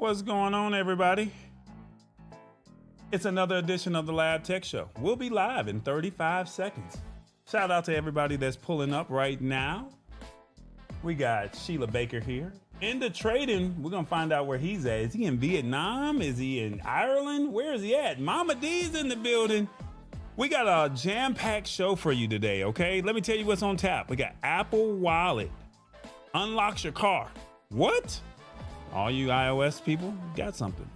What's going on, everybody? It's another edition of the Lab Tech Show. We'll be live in 35 seconds. Shout out to everybody that's pulling up right now. We got Sheila Baker here. Into trading, we're going to find out where he's at. Is he in Vietnam? Is he in Ireland? Where is he at? Mama D's in the building. We got a jam-packed show for you today, okay? Let me tell you what's on tap. We got Apple Wallet. Unlocks your car. What? All you iOS people got something.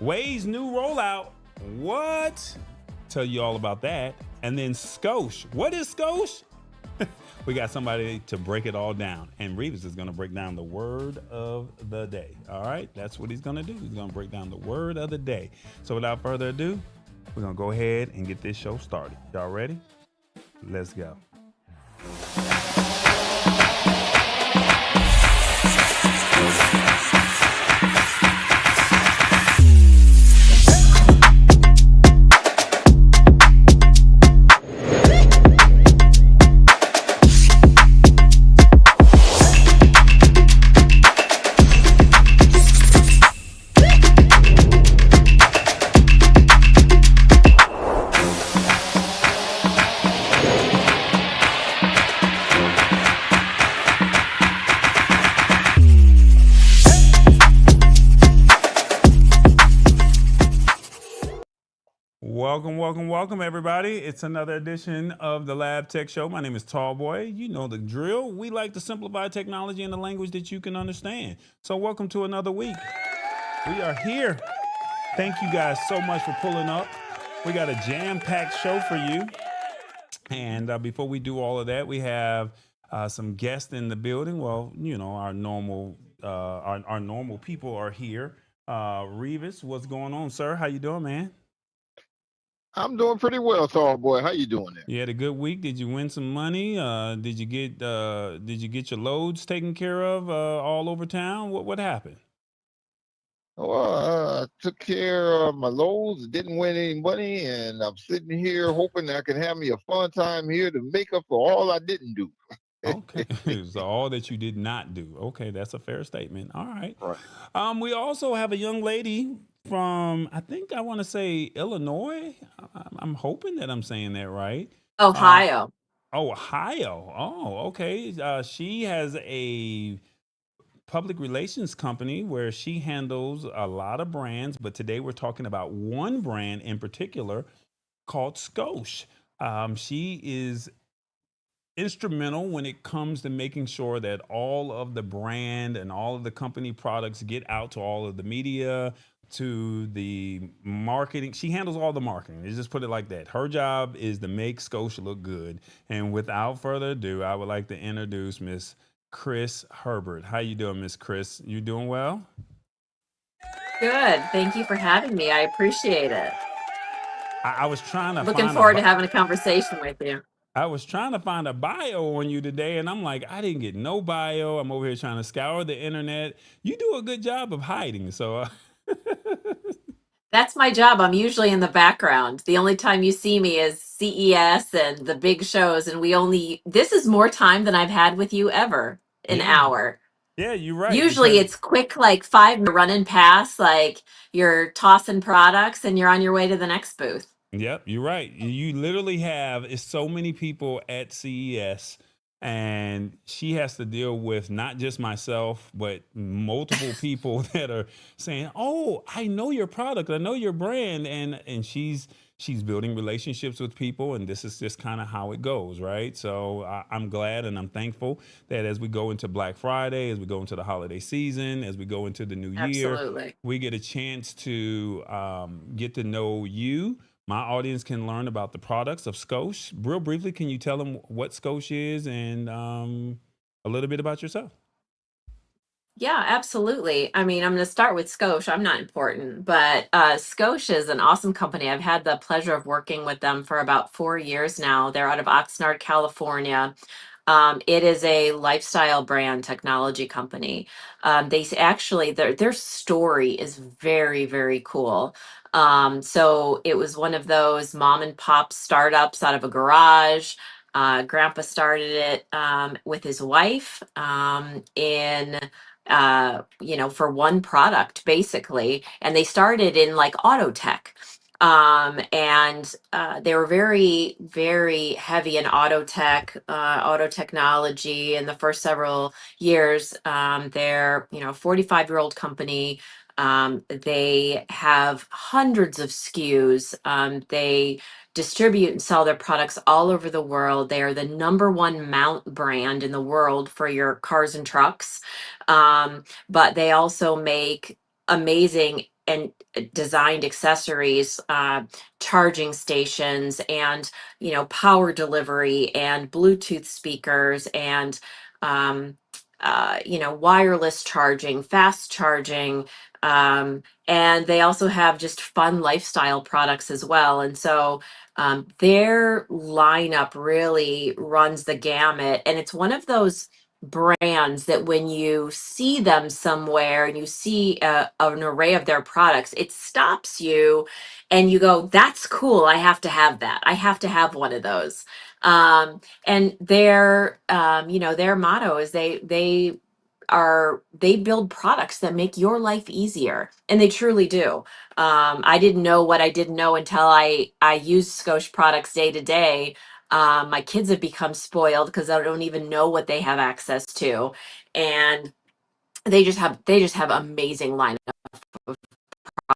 Waze new rollout. What? Tell you all about that. And then Scosche. What is Scosche? We got somebody to break it all down. And Revis is going to break down the word of the day. All right? That's what he's going to do. He's going to break down the word of the day. So without further ado, we're going to go ahead and get this show started. Y'all ready? Let's go. Welcome, everybody. It's another edition of the Lab Tech Show. My name is Tallboy. You know the drill. We like to simplify technology in a language that you can understand. So welcome to another week. We are here. Thank you guys so much for pulling up. We got a jam-packed show for you. And before we do all of that, we have some guests in the building. Well, you know, our normal people are here. Revis, what's going on, sir? How you doing, man? I'm doing pretty well, Tall Boy. How you doing there? You had a good week. Did you win some money? Did you get your loads taken care of all over town? What happened? Well, I took care of my loads, didn't win any money, and I'm sitting here hoping I can have me a fun time here to make up for all I didn't do. Okay, so all that you did not do. Okay, that's a fair statement. All right. Right. We also have a young lady from, I want to say Illinois. I'm hoping that I'm saying that right. Ohio. Ohio. Oh, okay. She has a public relations company where she handles a lot of brands, but today we're talking about one brand in particular called Scosche. She is instrumental when it comes to making sure that all of the brand and all of the company products get out to all of the media, to the marketing. She handles all the marketing. Let's just put it like that. Her job is to make Scotia look good. And without further ado, I would like to introduce Miss Chris Herbert. How you doing, Miss Chris? You doing well? Good. Thank you for having me. I appreciate it. I was trying to Looking forward to having a conversation with you. I was trying to find a bio on you today, and I'm like, I didn't get no bio. I'm over here trying to scour the internet. You do a good job of hiding, so. That's my job. I'm usually in the background. The only time you see me is CES and the big shows, and this is more time than I've had with you ever, an hour. Yeah, you're right. Usually it's quick, like 5 minutes running past, like you're tossing products and you're on your way to the next booth. Yep, you're right. You literally have so many people at CES, and she has to deal with not just myself, but multiple people that are saying, "Oh, I know your product, I know your brand," and she's building relationships with people, and this is just kind of how it goes, right? So I'm glad and I'm thankful that as we go into Black Friday, as we go into the holiday season, as we go into the new year, we get a chance to get to know you. My audience can learn about the products of Scosche. Real briefly, can you tell them what Scosche is and a little bit about yourself? Yeah, absolutely. I mean, I'm going to start with Scosche. I'm not important, but Scosche is an awesome company. I've had the pleasure of working with them for about 4 years now. They're out of Oxnard, California. It is a lifestyle brand technology company. Their story is very, very cool. So it was one of those mom and pop startups out of a garage. Grandpa started it with his wife in for one product basically, and they started in like auto tech. And they were very, very heavy in auto tech, auto technology in the first several years. They're, 45-year-old company. They have hundreds of SKUs. They distribute and sell their products all over the world. They are the number one mount brand in the world for your cars and trucks. But they also make amazing and designed accessories, charging stations, and power delivery, and Bluetooth speakers, and wireless charging, fast charging. And they also have just fun lifestyle products as well. And so their lineup really runs the gamut. And it's one of those brands that when you see them somewhere and you see an array of their products, it stops you and you go, that's cool. I have to have that. I have to have one of those. And their motto is they build products that make your life easier, and they truly do. I didn't know what I didn't know until I use Scosche products day to day. My kids have become spoiled because I don't even know what they have access to, and they just have amazing lineup of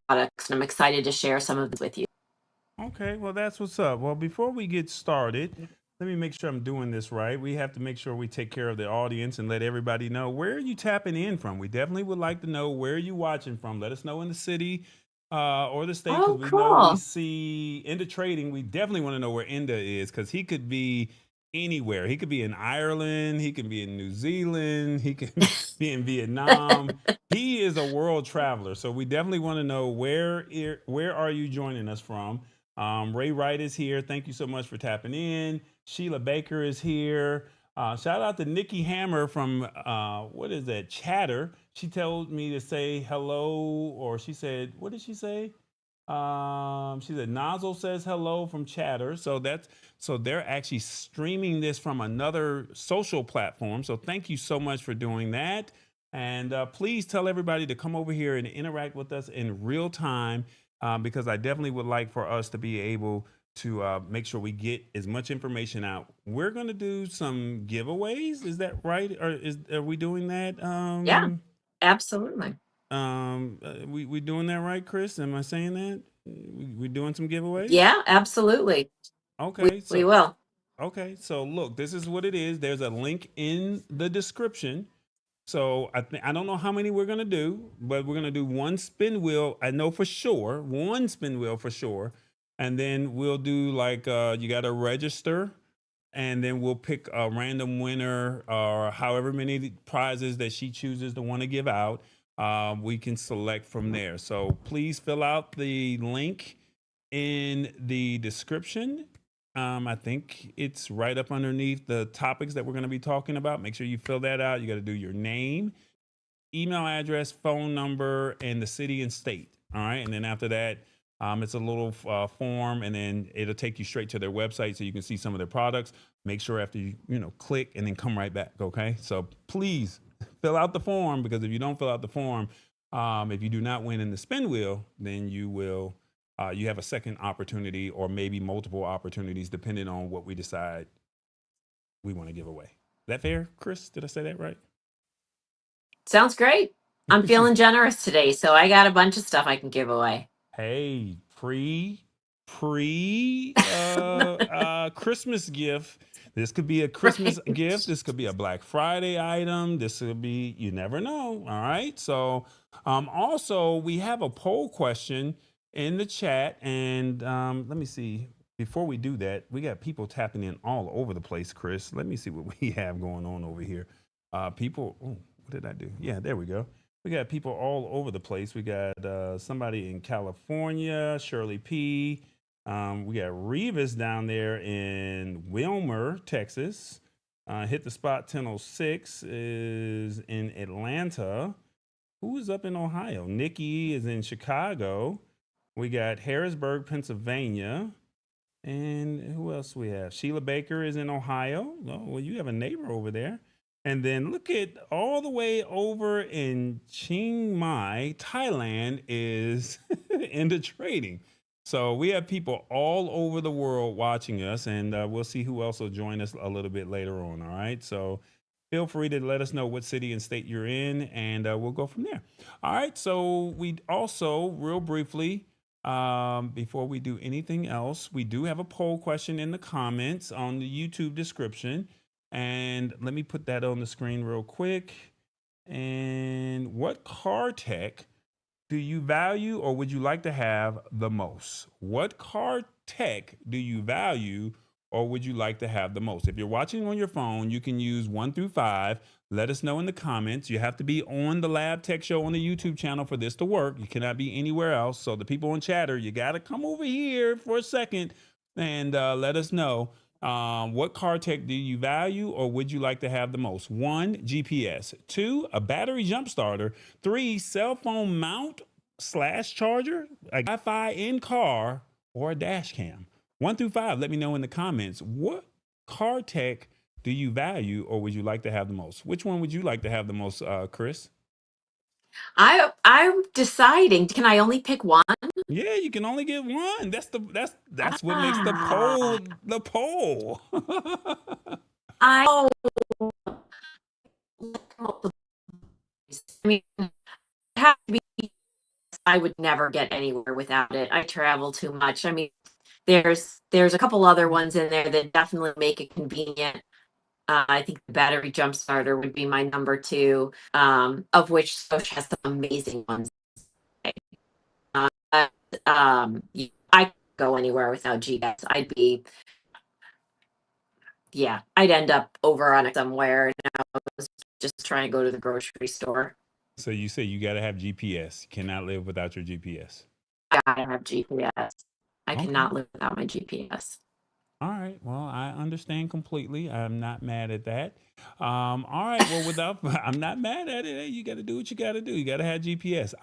products, and I'm excited to share some of this with you. Okay, well, that's what's up. Well, before we get started, let me make sure I'm doing this right. We have to make sure we take care of the audience and let everybody know where are you tapping in from. We definitely would like to know where you watching from. Let us know in the city or the state, because Oh, we know we cool. see Enda Trading. We definitely want to know where Enda is, because he could be anywhere. He could be in Ireland. He could be in New Zealand. He could be in Vietnam. He is a world traveler. So we definitely want to know where are you joining us from. Ray Wright is here. Thank you so much for tapping in. Sheila Baker is here. Shout out to Nikki Hammer from what is that? Chatter. She told me to say hello, or she said, what did she say? She said Nozzle says hello from Chatter. So they're actually streaming this from another social platform. So thank you so much for doing that. And please tell everybody to come over here and interact with us in real time, because I definitely would like for us to be able to make sure we get as much information out. We're going to do some giveaways. Is that right? Or are we doing that? Yeah, absolutely. We doing that right, Chris? Am I saying that? We doing some giveaways? Yeah, absolutely. we, Okay, we so will. look, this is what it is. There's a link in the description. So I don't know how many we're gonna do, but we're gonna do one spin wheel. I know for sure, one spin wheel for sure, and then we'll do like you got to register, and then we'll pick a random winner or however many prizes that she chooses to want to give out. We can select from there. So please fill out the link in the description. I think it's right up underneath the topics that we're going to be talking about. Make sure you fill that out. You got to do your name, email address, phone number, and the city and state. All right. And then after that, it's a little form, and then it'll take you straight to their website so you can see some of their products. Make sure after you click and then come right back. Okay. So please fill out the form, because if you don't fill out the form, if you do not win in the spin wheel, then you have a second opportunity, or maybe multiple opportunities, depending on what we decide we want to give away. Is that fair, Chris? Did I say that right? Sounds great. I'm feeling generous today, so I got a bunch of stuff I can give away. Hey, pre Christmas gift. This could be a Christmas Right. gift. This could be a Black Friday item. This could be, you never know. All right. So also we have a poll question in the chat. And let me see. Before we do that, we got people tapping in all over the place, Chris. Let me see what we have going on over here. People, oh, what did I do? Yeah, there we go. We got people all over the place. We got somebody in California, Shirley P. We got Revis down there in Wilmer, Texas. Hit the spot 1006 is in Atlanta. Who is up in Ohio? Nikki is in Chicago. We got Harrisburg, Pennsylvania. And who else we have? Sheila Baker is in Ohio. Oh, well, you have a neighbor over there. And then look at all the way over in Chiang Mai, Thailand is into trading. So we have people all over the world watching us, and we'll see who else will join us a little bit later on. All right. So feel free to let us know what city and state you're in, and we'll go from there. All right. So we also, real briefly, before we do anything else, we do have a poll question in the comments on the YouTube description. And let me put that on the screen real quick. And what car tech do you value or would you like to have the most? What car tech do you value or would you like to have the most? If you're watching on your phone, you can use 1 through 5. Let us know in the comments. You have to be on the Lab Tech Show on the YouTube channel for this to work. You cannot be anywhere else. So the people on Chatter, you got to come over here for a second and let us know. What car tech do you value or would you like to have the most? 1, GPS. 2, a battery jump starter. 3, cell phone mount / charger, a Wi-Fi in car, or a dash cam. 1 through 5, let me know in the comments. What car tech do you value or would you like to have the most? Which one would you like to have the most, Chris? I'm deciding. Can I only pick one? Yeah, you can only get one. That's what makes the Ah, poll the poll. I mean, it has to be. I would never get anywhere without it. I travel too much. I mean, there's a couple other ones in there that definitely make it convenient. I think the battery jump starter would be my number 2, of which Scosche has some amazing ones. But, I could go anywhere without GPS. I'd end up over on it somewhere, and I was just trying to go to the grocery store. So you say you got to have GPS. You cannot live without your GPS. I gotta have GPS. I Okay. cannot live without my GPS. All right. Well, I understand completely. I'm not mad at that. All right. Well, I'm not mad at it. Hey, you got to do what you got to do. You got to have GPS.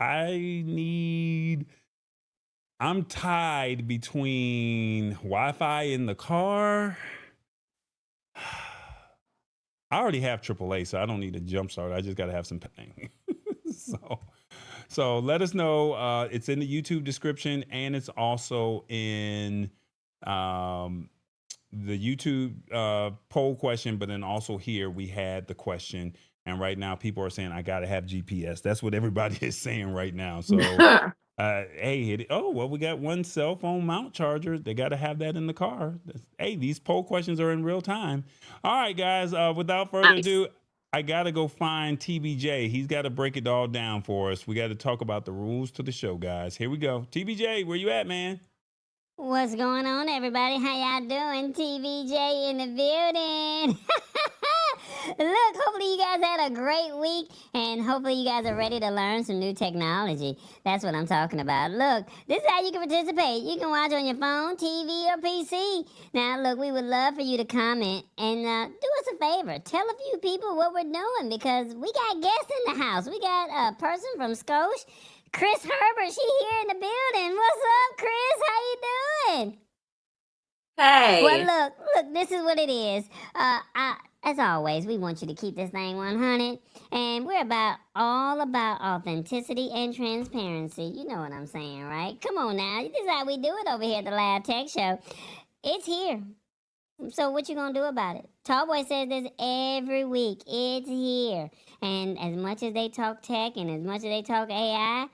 I'm tied between Wi-Fi in the car. I already have AAA, so I don't need a jump start. I just got to have some thing. So let us know. It's in the YouTube description and it's also in the YouTube poll question, but then also here we had the question. And right now people are saying, I got to have GPS. That's what everybody is saying right now. So, we got one cell phone mount charger. They got to have that in the car. Hey, these poll questions are in real time. All right, guys, without further ado, I got to go find TBJ. He's got to break it all down for us. We got to talk about the rules to the show, guys. Here we go. TBJ, where you at, man? What's going on, everybody? How y'all doing? TVJ in the building. Look, hopefully you guys had a great week, and hopefully you guys are ready to learn some new technology. That's what I'm talking about. Look, this is how you can participate. You can watch on your phone, TV, or PC. Now, look, we would love for you to comment and do us a favor. Tell a few people what we're doing because we got guests in the house. We got a person from Scosche. Chris Herbert, she here in the building. What's up, Chris? How you doing? Hey. Well, look, this is what it is. As always, we want you to keep this thing 100. And we're all about authenticity and transparency. You know what I'm saying, right? Come on now. This is how we do it over here at the Lab Tech Show. It's here. So what you gonna do about it? Tallboy says this every week. It's here. And as much as they talk tech and as much as they talk AI,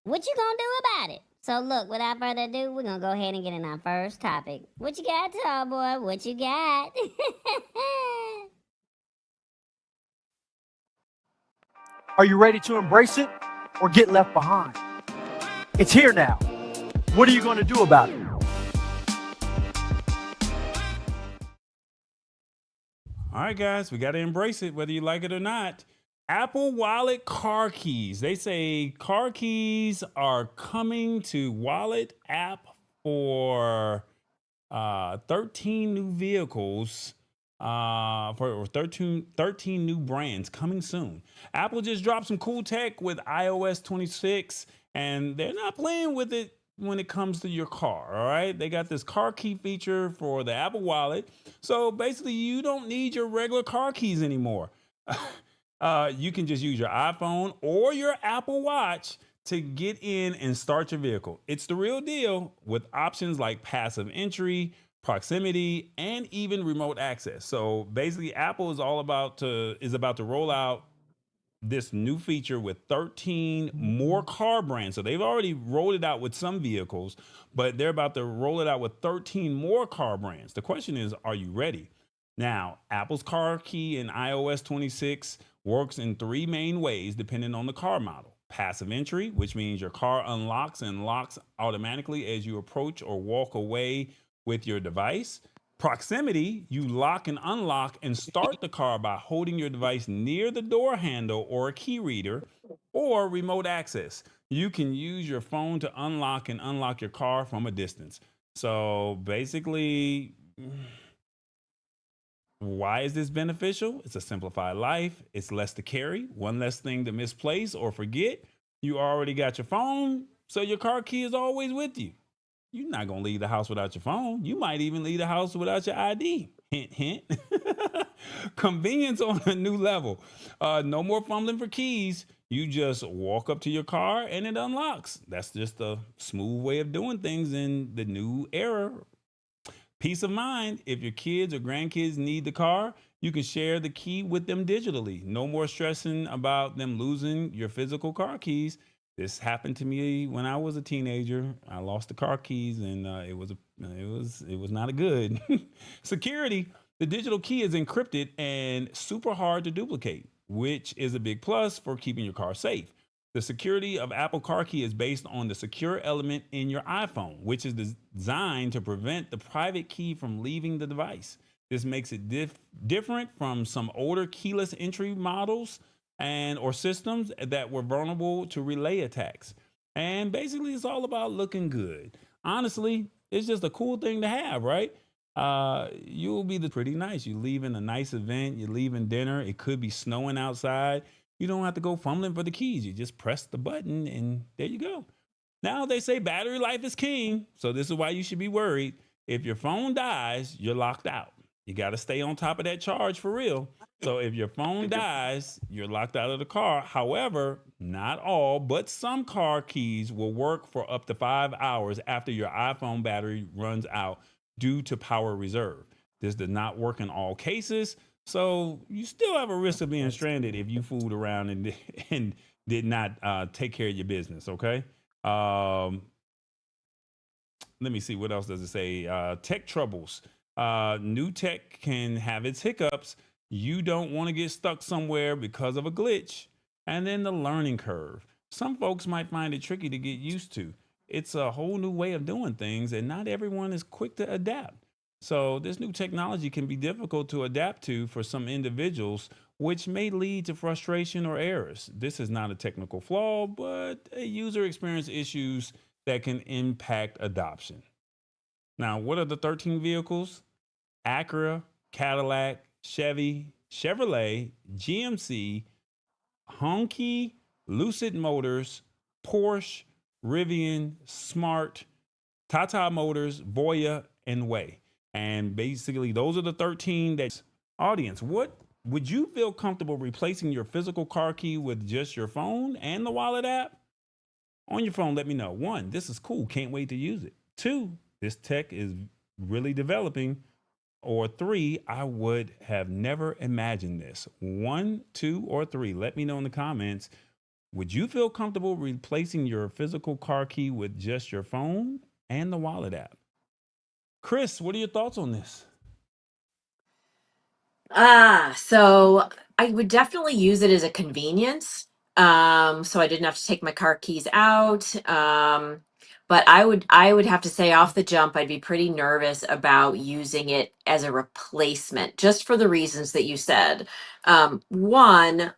what you gonna do about it? So look, without further ado, we're gonna go ahead and get in our first topic. What you got, Tallboy? What you got? Are you ready to embrace it or get left behind? It's here now. What are you going to do about it? All right, guys, we got to embrace it, whether you like it or not. Apple Wallet car keys. They say car keys are coming to Wallet app for 13 new vehicles. For 13 new brands coming soon. Apple just dropped some cool tech with iOS 26, and they're not playing with it when it comes to your car. All right, they got this car key feature for the Apple Wallet. So basically, you don't need your regular car keys anymore. You can just use your iPhone or your Apple Watch to get in and start your vehicle. It's the real deal with options like passive entry, proximity, and even remote access. So basically, Apple is about to roll out this new feature with 13 more car brands. So they've already rolled it out with some vehicles, but they're about to roll it out with 13 more car brands. The question is, are you ready? Now, Apple's car key in iOS 26 works in three main ways depending on the car model. Passive entry, which means your car unlocks and locks automatically as you approach or walk away with your device. Proximity, you lock and unlock and start the car by holding your device near the door handle or a key reader. Or remote access, you can use your phone to unlock and unlock your car from a distance. So basically, why is this beneficial? It's a simplified life. It's less to carry, one less thing to misplace or forget. You already got your phone, so your car key is always with you. You're not going to leave the house without your phone. You might even leave the house without your ID. Hint, hint. Convenience on a new level. No more fumbling for keys. You just walk up to your car and it unlocks. That's just a smooth way of doing things in the new era. Peace of mind. If your kids or grandkids need the car, you can share the key with them digitally. No more stressing about them losing your physical car keys. This happened to me when I was a teenager. I lost the car keys, and it was not a good. Security. The digital key is encrypted and super hard to duplicate, which is a big plus for keeping your car safe. The security of Apple Car Key is based on the secure element in your iPhone, which is designed to prevent the private key from leaving the device. This makes it different from some older keyless entry models or systems that were vulnerable to relay attacks. And basically, it's all about looking good. Honestly, it's just a cool thing to have, right? You'll be pretty nice. You leave in a nice event, you're leaving dinner, it could be snowing outside. You don't have to go fumbling for the keys. You just press the button and there you go. Now they say battery life is king. So this is why you should be worried. If your phone dies, you're locked out. You got to stay on top of that charge for real. So if your phone dies, you're locked out of the car. However, not all, but some car keys will work for up to 5 hours after your iPhone battery runs out due to power reserve. This does not work in all cases. So you still have a risk of being stranded if you fooled around and did not take care of your business. Okay. Let me see. What else does it say? Tech troubles. New tech can have its hiccups. You don't want to get stuck somewhere because of a glitch. And then the learning curve. Some folks might find it tricky to get used to. It's a whole new way of doing things, and not everyone is quick to adapt. So this new technology can be difficult to adapt to for some individuals, which may lead to frustration or errors. This is not a technical flaw, but a user experience issues that can impact adoption. Now, what are the 13 vehicles? Acura, Cadillac, Chevy, Chevrolet, GMC, Honky, Lucid Motors, Porsche, Rivian, Smart, Tata Motors, Voya, and Way. And basically, those are the 13 that audience. What would you feel comfortable replacing your physical car key with just your phone and the wallet app? On your phone, let me know. 1, this is cool. Can't wait to use it. 2, this tech is really developing. Or 3, I would have never imagined this. 1, 2, or 3. Let me know in the comments. Would you feel comfortable replacing your physical car key with just your phone and the wallet app? Chris, what are your thoughts on this? So I would definitely use it as a convenience. So I didn't have to take my car keys out. But I would have to say off the jump, I'd be pretty nervous about using it as a replacement, just for the reasons that you said. One,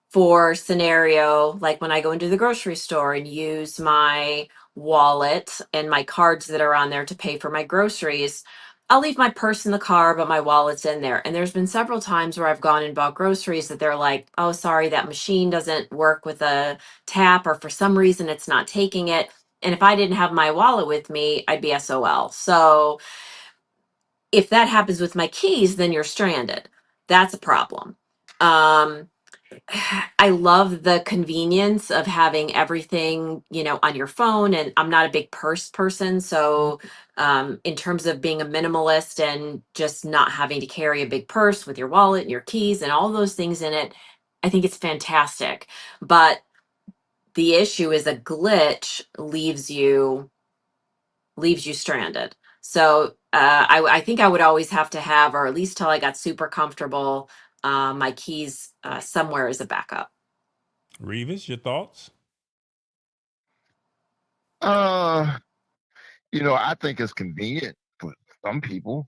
for scenario like when I go into the grocery store and use my wallet and my cards that are on there to pay for my groceries, I'll leave my purse in the car, but my wallet's in there. And there's been several times where I've gone and bought groceries that they're like, oh, sorry, that machine doesn't work with a tap, or for some reason it's not taking it. And if I didn't have my wallet with me, I'd be SOL. So if that happens with my keys, then you're stranded. That's a problem. I love the convenience of having everything, on your phone. And I'm not a big purse person. So, in terms of being a minimalist and just not having to carry a big purse with your wallet and your keys and all those things in it, I think it's fantastic. But the issue is a glitch leaves you stranded. So I think I would always have to have, or at least till I got super comfortable, my keys somewhere as a backup. Revis, your thoughts? I think it's convenient for some people,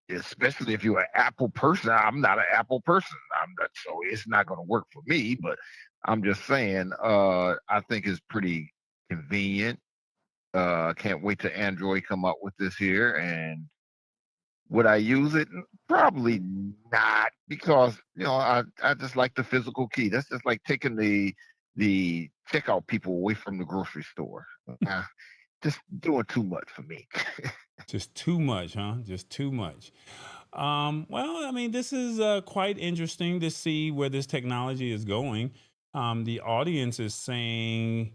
especially if you're an Apple person. I'm not an Apple person. I'm not, so it's not going to work for me. But I'm just saying, I think it's pretty convenient. Can't wait till Android come up with this here. And would I use it? Probably not, because I just like the physical key. That's just like taking the checkout people away from the grocery store. Just doing too much for me. Just too much, huh? Just too much. Well, I mean, this is quite interesting to see where this technology is going. The audience is saying,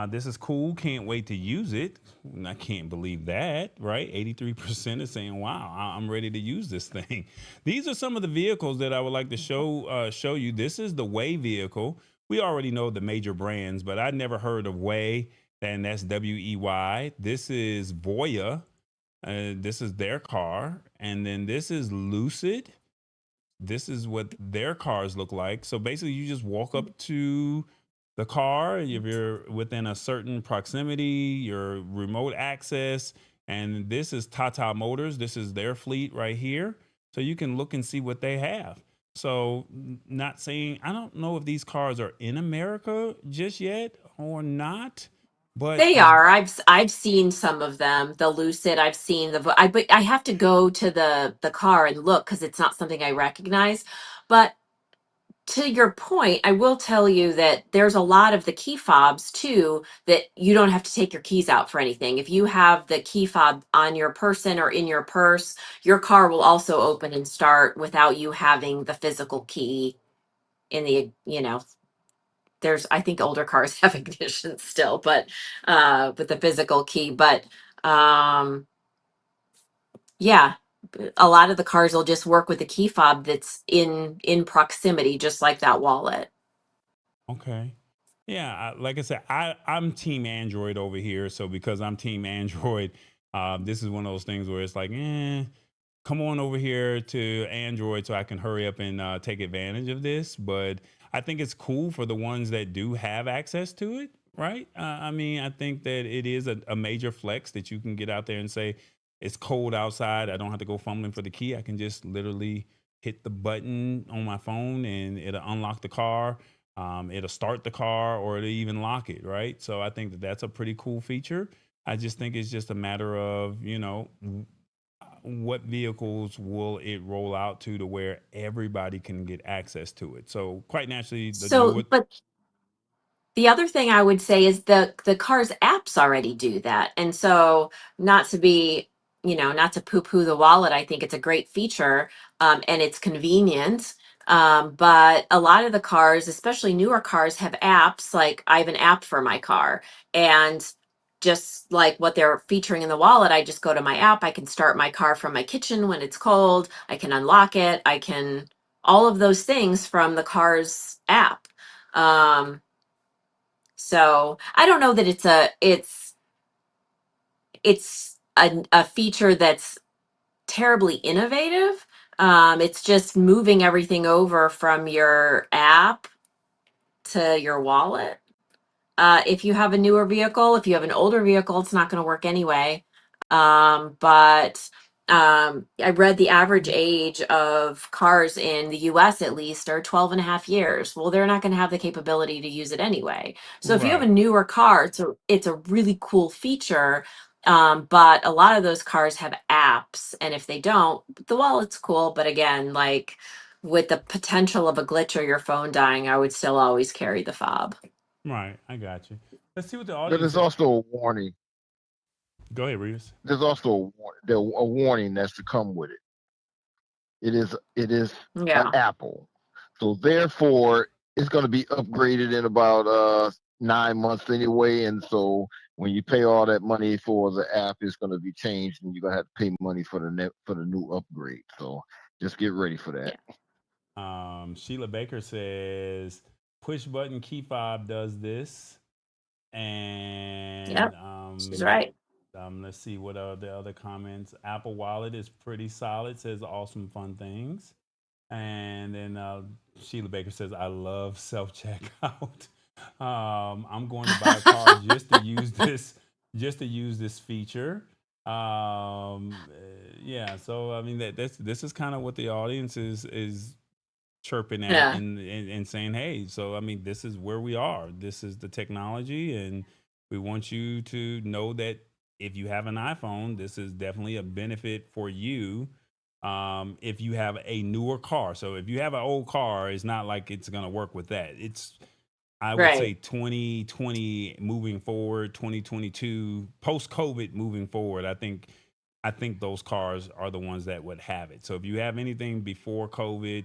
this is cool, can't wait to use it. I can't believe that, right? 83% is saying, wow, I'm ready to use this thing. These are some of the vehicles that I would like to show you. This is the Way vehicle. We already know the major brands, but I'd never heard of Way, and that's WEY. This is Voya. This is their car. And then this is Lucid. This is what their cars look like. So basically, you just walk up to the car if you're within a certain proximity, your remote access. And this is Tata Motors. This is their fleet right here. So you can look and see what they have. So, not saying, I don't know if these cars are in America just yet or not, but They are. I've seen some of them. The Lucid. I've seen but I have to go to the car and look because it's not something I recognize. But to your point, I will tell you that there's a lot of the key fobs too that you don't have to take your keys out for anything. If you have the key fob on your person or in your purse, your car will also open and start without you having the physical key in there's, I think older cars have ignition still, but with the physical key. But um yeah, a lot of the cars will just work with the key fob that's in proximity, just like that wallet. okay. Yeah, like I said, I'm team Android over here. So because I'm team Android, this is one of those things where it's like, come on over here to Android so I can hurry up and take advantage of this. But I think it's cool for the ones that do have access to it, right? I mean, I think that it is a major flex that you can get out there and say, it's cold outside. I don't have to go fumbling for the key. I can just literally hit the button on my phone and it'll unlock the car. It'll start the car or it'll even lock it, right? So I think that that's a pretty cool feature. I just think it's just a matter of, what vehicles will it roll out to where everybody can get access to it. So quite naturally, the So, newer, but the other thing I would say is the car's apps already do that. And so not to be, not to poo-poo the wallet, I think it's a great feature, and it's convenient. But a lot of the cars, especially newer cars, have apps. Like I have an app for my car, and just like what they're featuring in the wallet, I just go to my app. I can start my car from my kitchen when it's cold. I can unlock it. I can all of those things from the car's app. So I don't know that it's a feature that's terribly innovative. It's just moving everything over from your app to your wallet. If you have a newer vehicle, if you have an older vehicle, it's not going to work anyway. But I read the average age of cars in the US at least are 12 and a half years. Well, they're not going to have the capability to use it anyway. So if you have a right, newer car, it's a really cool feature. But a lot of those cars have apps, and if they don't, the wallet's cool. But again, like with the potential of a glitch or your phone dying, I would still always carry the fob. right, I got you. Let's see what the But audience there's says. also a warning. Go ahead, Revis. There's also a warning that's to come with it. It is Yeah. an Apple, so therefore it's going to be upgraded in about 9 months anyway. And so when you pay all that money for the app, it's going to be changed, and you're going to have to pay money for the new upgrade. So just get ready for that. Yeah. Sheila Baker says push button key fob does this, and Yep. She's right. let's see what are the other comments. Apple Wallet is pretty solid. Says awesome fun things, and then Sheila Baker says I love self checkout. I'm going to buy a car just to use this feature. Yeah, so I mean this is kind of what the audience is chirping at Yeah. and saying, hey, so I mean, this is where we are. This is the technology, and we want you to know that if you have an iPhone, this is definitely a benefit for you. If you have a newer car, so if you have an old car, it's not like it's gonna work with that. It's I would say Right. 2020 moving forward, 2022 post COVID moving forward. I think those cars are the ones that would have it. So if you have anything before COVID,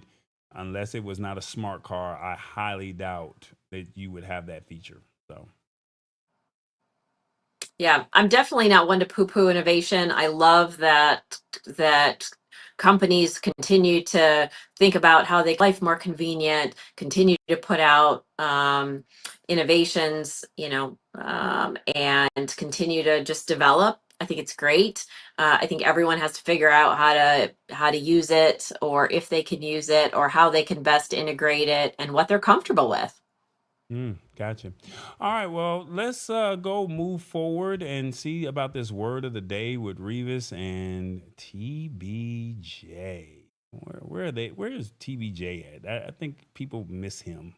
unless it was not a smart car, I highly doubt that you would have that feature. So Yeah, I'm definitely not one to poo-poo innovation. I love that companies continue to think about how they make life more convenient, continue to put out innovations, and continue to just develop. I think it's great. I think everyone has to figure out how to use it, or if they can use it, or how they can best integrate it, and what they're comfortable with. Gotcha. All right, well, let's go move forward and see about this word of the day with Revis and TBJ. Where are they? Where is TBJ at? I think people miss him.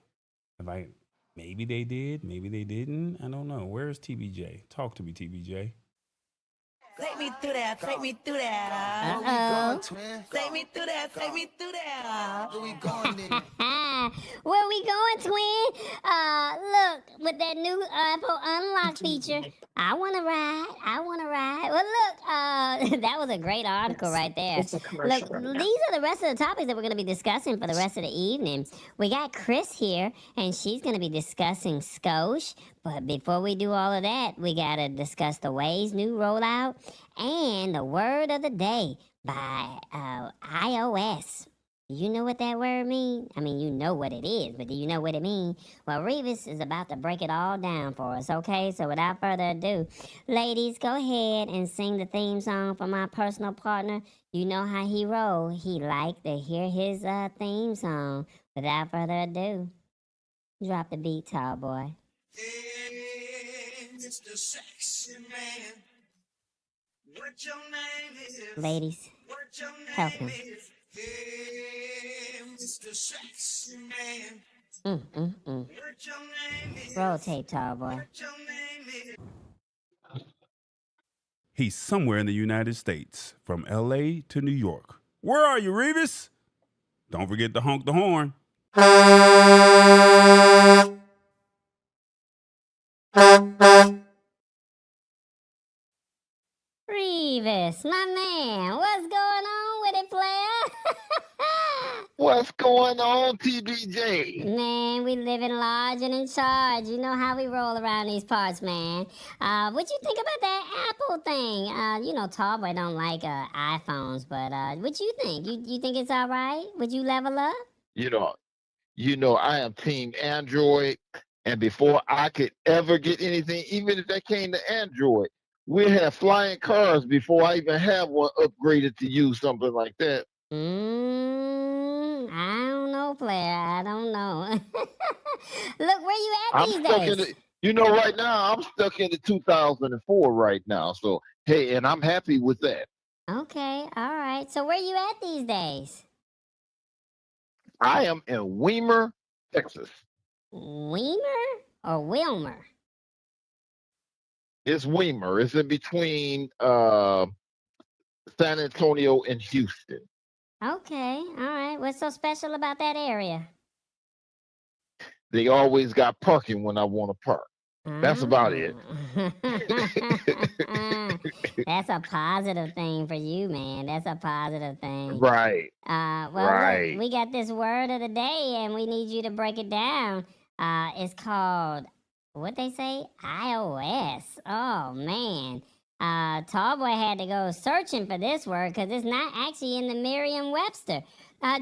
If I maybe they did, maybe they didn't. I don't know. Where is TBJ? Talk to me, TBJ. Take me through that, take me through that. Uh-oh. Take me through that, take me through that. Where we going then? Where we going, twin? Look, with that new Apple Unlock feature, I want to ride. I want to ride. Well, look, that was a great article right there. It's a commercial. Look, these are the rest of the topics that we're going to be discussing for the rest of the evening. We got Chris here, and she's going to be discussing Scosche. But before we do all of that, we got to discuss the Waze new rollout and the word of the day by iOS. Do you know what that word means? I mean, you know what it is, but do you know what it means? Well, Revis is about to break it all down for us, okay? So without further ado, ladies, go ahead and sing the theme song for my personal partner. You know how he roll. He like to hear his theme song. Without further ado, drop the beat, tall boy. Hey, Mr. Sexy Man. What your name is? Ladies, What your help name him. is? Hey, Mr. Sexy Man. What your name is? Roll tape, tall boy. What your name is? He's somewhere in the United States, from LA to New York. Where are you, Revis? Don't forget to honk the horn. Revis, my man, what's going on with it, player? What's going on, TBJ? Man, we living large and in charge. You know how we roll around these parts, man. What you think about that Apple thing? Tallboy don't like iPhones, but what you think? You think it's all right? Would you level up? You know, I am Team Android, and before I could ever get anything, even if that came to Android, we have flying cars before I even have one upgraded to use something like that. I don't know, player. I don't know. Look, where you at I'm these stuck days? right now, I'm stuck in the 2004 right now. So, hey, and I'm happy with that. Okay, all right. So where you at these days? I am in Weimar, Texas. Weimer or Wilmer? It's Weimar. It's in between San Antonio and Houston. Okay, all right. What's so special about that area? They always got parking when I want to park. That's about it. That's a positive thing for you, man. That's a positive thing. Right. Well, Right. look, we got this word of the day, and we need you to break it down. It's called, what they say, iOS. Oh man, Tallboy had to go searching for this word because it's not actually in the Merriam-Webster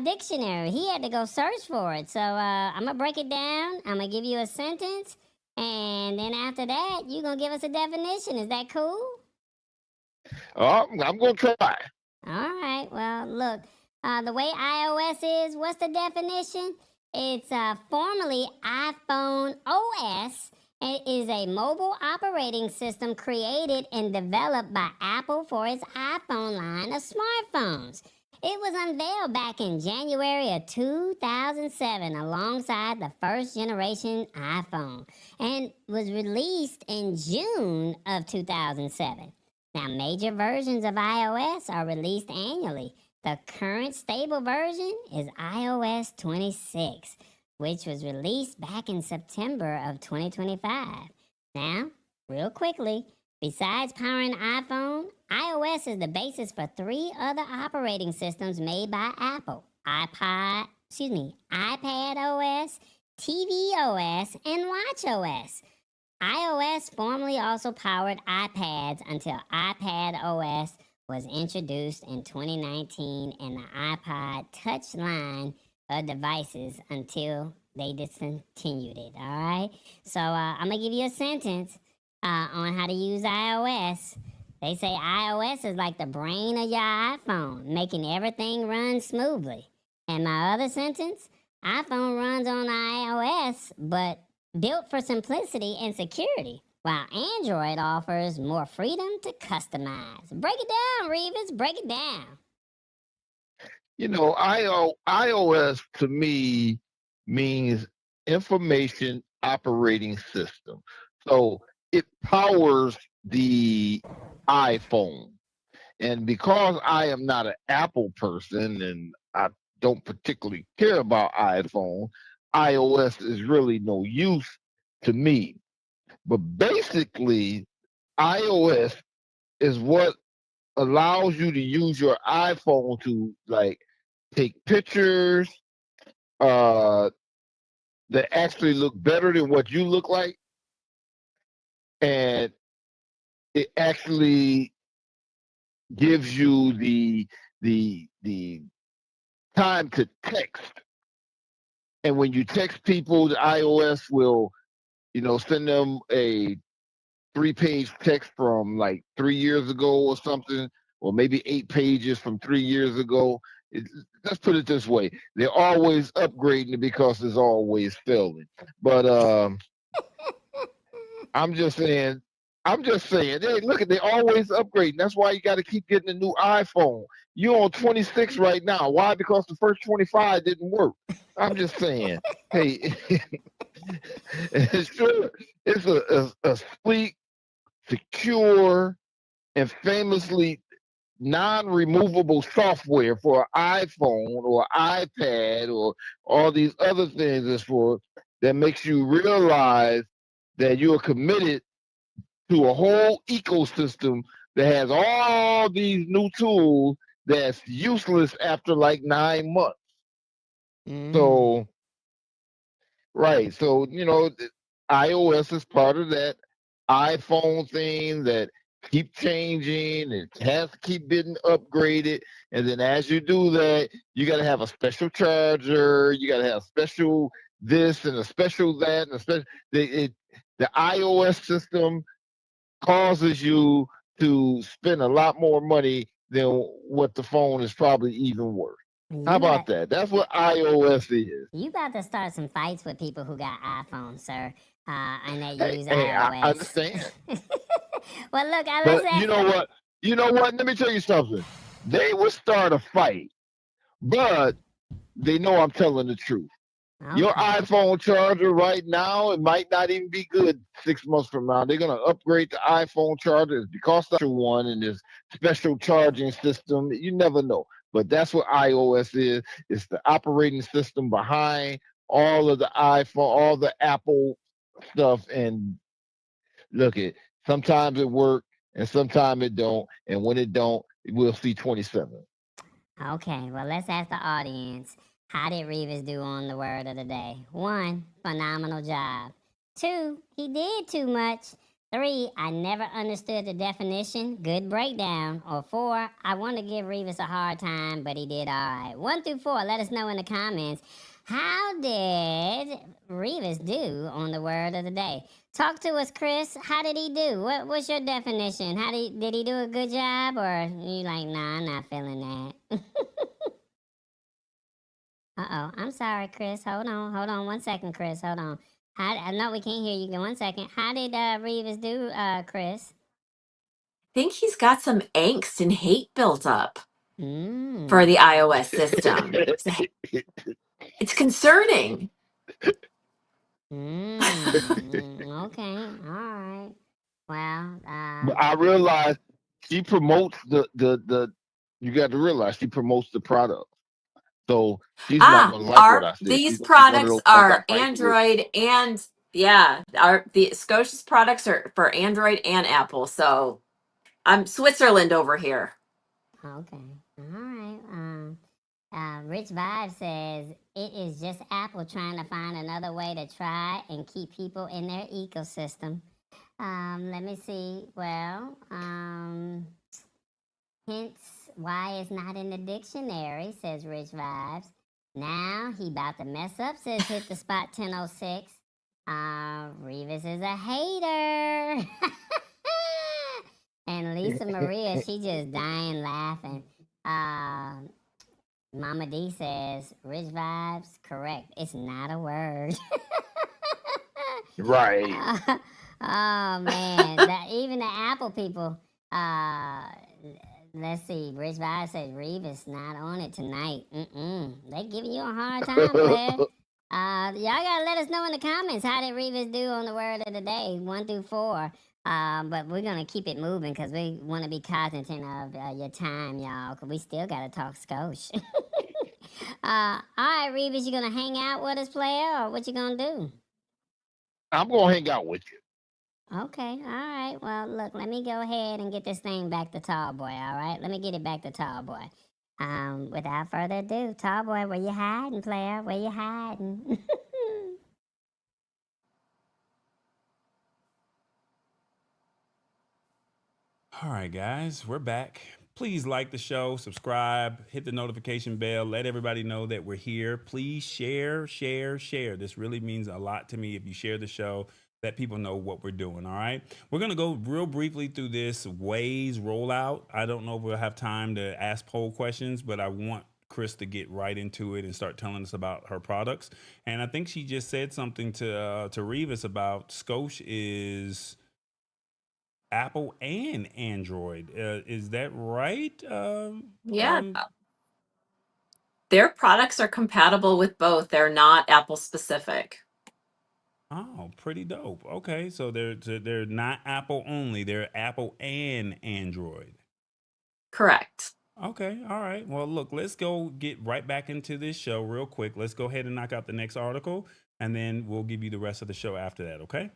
dictionary. He had to go search for it. So I'm gonna break it down. I'm gonna give you a sentence, and then after that, you're gonna give us a definition. Is that cool? Oh, I'm gonna try. All right. Well, look, the way iOS is, what's the definition? It's formerly iPhone OS. It is a mobile operating system created and developed by Apple for its iPhone line of smartphones. It was unveiled back in January of 2007 alongside the first generation iPhone and was released in June of 2007. Now, major versions of iOS are released annually. The current stable version is iOS 26, which was released back in September of 2025. Now, real quickly, besides powering iPhone, iOS is the basis for 3 other operating systems made by Apple: iPad OS, TV OS, and Watch OS. iOS formerly also powered iPads until iPad OS was introduced in 2019 and the iPod Touch line of devices until they discontinued it. All right. So I'm gonna give you a sentence on how to use iOS. They say iOS is like the brain of your iPhone, making everything run smoothly. And my other sentence, iPhone runs on iOS, but built for simplicity and security, while Android offers more freedom to customize. Break it down, Revis. Break it down. You know, iOS to me means information operating system. So it powers the iPhone. And because I am not an Apple person and I don't particularly care about iPhone, iOS is really no use to me. But basically, iOS is what allows you to use your iPhone to like take pictures that actually look better than what you look like, and it actually gives you the time to text. And when you text people, the iOS will, send them a 3-page text from like 3 years ago or something, or maybe 8 pages from 3 years ago. Let's put it this way: they're always upgrading it because there's always failing. But I'm just saying, hey, look, they're always upgrading. That's why you got to keep getting a new iPhone. You're on 26 right now. Why? Because the first 25 didn't work. I'm just saying, hey, it's a sleek, secure, and famously non-removable software for an iPhone or iPad or all these other things is for, that makes you realize that you're committed to a whole ecosystem that has all these new tools that's useless after like 9 months. So, right. So, iOS is part of that iPhone thing that keep changing. It has to keep getting upgraded. And then as you do that, you got to have a special charger. You got to have special this and a special that. And a special, the iOS system causes you to spend a lot more money than what the phone is probably even worth. How about that? That's what iOS is. You about to start some fights with people who got iPhones, sir, and that use iOS. I understand. Well, look, but you know what? You know what? Let me tell you something. They will start a fight, but they know I'm telling the truth. Okay. Your iPhone charger right now, it might not even be good 6 months from now. They're going to upgrade the iPhone charger. It's because the one and this special charging system. You never know. But that's what iOS is. It's the operating system behind all of the iPhone, all the Apple stuff. And look it. Sometimes it work, and sometimes it don't. And when it don't, we'll see 27. Okay, well, let's ask the audience. How did Revis do on the word of the day? 1, phenomenal job. 2, he did too much. 3, I never understood the definition. Good breakdown. Or 4, I want to give Revis a hard time, but he did all right. 1 through 4, let us know in the comments. How did Revis do on the word of the day? Talk to us, Chris. How did he do? What's your definition? Did he do a good job, or you like, nah, I'm not feeling that? I'm sorry, Chris. Hold on 1 second, Chris. Hold on. No, we can't hear you. 1 second. How did Revis do, Chris? I think he's got some angst and hate built up for the Mm. iOS system. It's concerning. Okay. All right. Well, But I realize she promotes the. You got to realize she promotes the product, so she's not gonna like what I said. These She's gonna be one of products those I got are fighting with. Android and the Scotia's products are for Android and Apple. So I'm Switzerland over here. okay. All right. Rich Vibe says it is just Apple trying to find another way to try and keep people in their ecosystem. Let me see. Well, hence why it's not in the dictionary, says Rich Vibes. Now he about to mess up, says hit the spot 1006. Revis is a hater. And Lisa Maria, she just dying laughing. Mama D says, Rich Vibes, correct. It's not a word. Right. Oh man, even the Apple people. Let's see. Rich Vibe says Revis not on it tonight. They giving you a hard time, player. Y'all gotta let us know in the comments how did Revis do on the word of the day, 1 through 4. But we're gonna keep it moving because we want to be cognizant of your time, y'all. Cause we still gotta talk Scosche. All right, Revis, you gonna hang out with us, player, or what you gonna do? I'm gonna hang out with you. Okay, all right. Well, look, let me go ahead and get this thing back to Tall Boy, all right? Let me get it back to Tall Boy. Without further ado, Tall Boy, where you hiding, player? Where you hiding? All right, guys, we're back. Please like the show, subscribe, hit the notification bell, let everybody know that we're here. Please share, share, share. This really means a lot to me if you share the show, let people know what we're doing, all right? We're going to go real briefly through this Waze rollout. I don't know if we'll have time to ask poll questions, but I want Chris to get right into it and start telling us about her products. And I think she just said something to Revis about Scosche is Apple and Android. Is that right? Yeah. Their products are compatible with both. They're not Apple specific. Oh, pretty dope. Okay, so they're not Apple only. They're Apple and Android. Correct. Okay, all right. Well, look, let's go get right back into this show real quick. Let's go ahead and knock out the next article, and then we'll give you the rest of the show after that. Okay.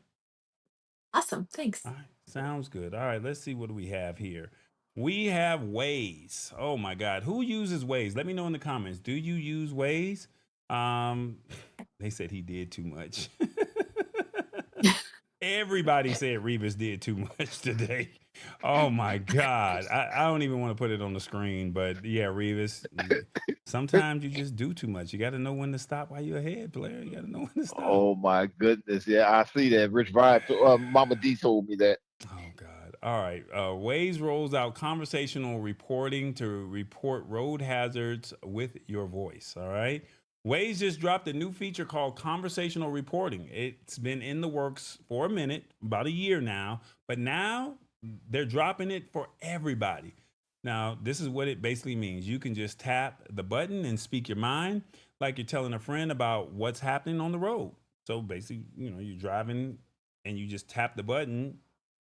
Awesome. Thanks. All right, sounds good. All right, let's see what do we have here. We have Waze. Oh my God, who uses Waze? Let me know in the comments. Do you use Waze? They said he did too much. Everybody said Revis did too much today. Oh my God, I don't even want to put it on the screen, but yeah, Revis. Sometimes you just do too much. You got to know when to stop while you're ahead, player. You got to know when to stop. Oh my goodness. Yeah, I see that. Rich Vibe. Mama D told me that. Oh God. All right. Waze rolls out conversational reporting to report road hazards with your voice. All right. Waze just dropped a new feature called conversational reporting. It's been in the works for a minute, about a year now, but now they're dropping it for everybody. Now, this is what it basically means. You can just tap the button and speak your mind like you're telling a friend about what's happening on the road. So basically, you're driving and you just tap the button.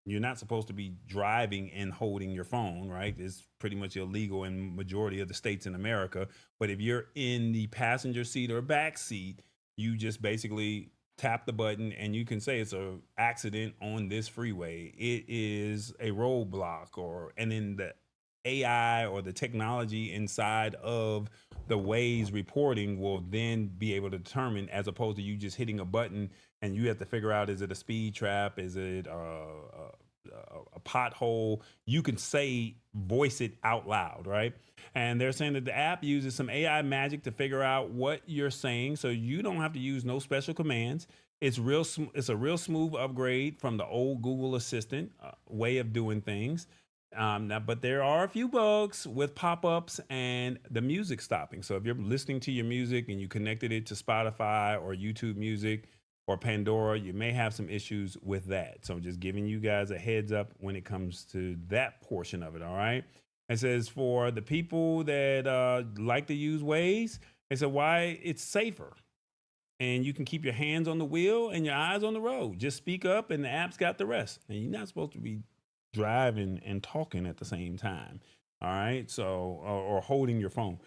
You're not supposed to be driving and holding your phone, right? It's pretty much illegal in majority of the states in America. But if you're in the passenger seat or back seat, you just basically tap the button and you can say it's a accident on this freeway. It is a roadblock, or and then the AI or the technology inside of the Waze reporting will then be able to determine, as opposed to you just hitting a button and you have to figure out, is it a speed trap, is it a pothole? You can say, voice it out loud, right? And they're saying that the app uses some AI magic to figure out what you're saying, so you don't have to use no special commands. It's a real smooth upgrade from the old Google Assistant way of doing things. But there are a few bugs with pop-ups and the music stopping. So if you're listening to your music and you connected it to Spotify or YouTube Music or Pandora, you may have some issues with that. So I'm just giving you guys a heads up when it comes to that portion of it. All right. It says for the people that like to use Waze, it said why it's safer. And you can keep your hands on the wheel and your eyes on the road. Just speak up and the app's got the rest. And you're not supposed to be driving and talking at the same time. All right. So, or holding your phone.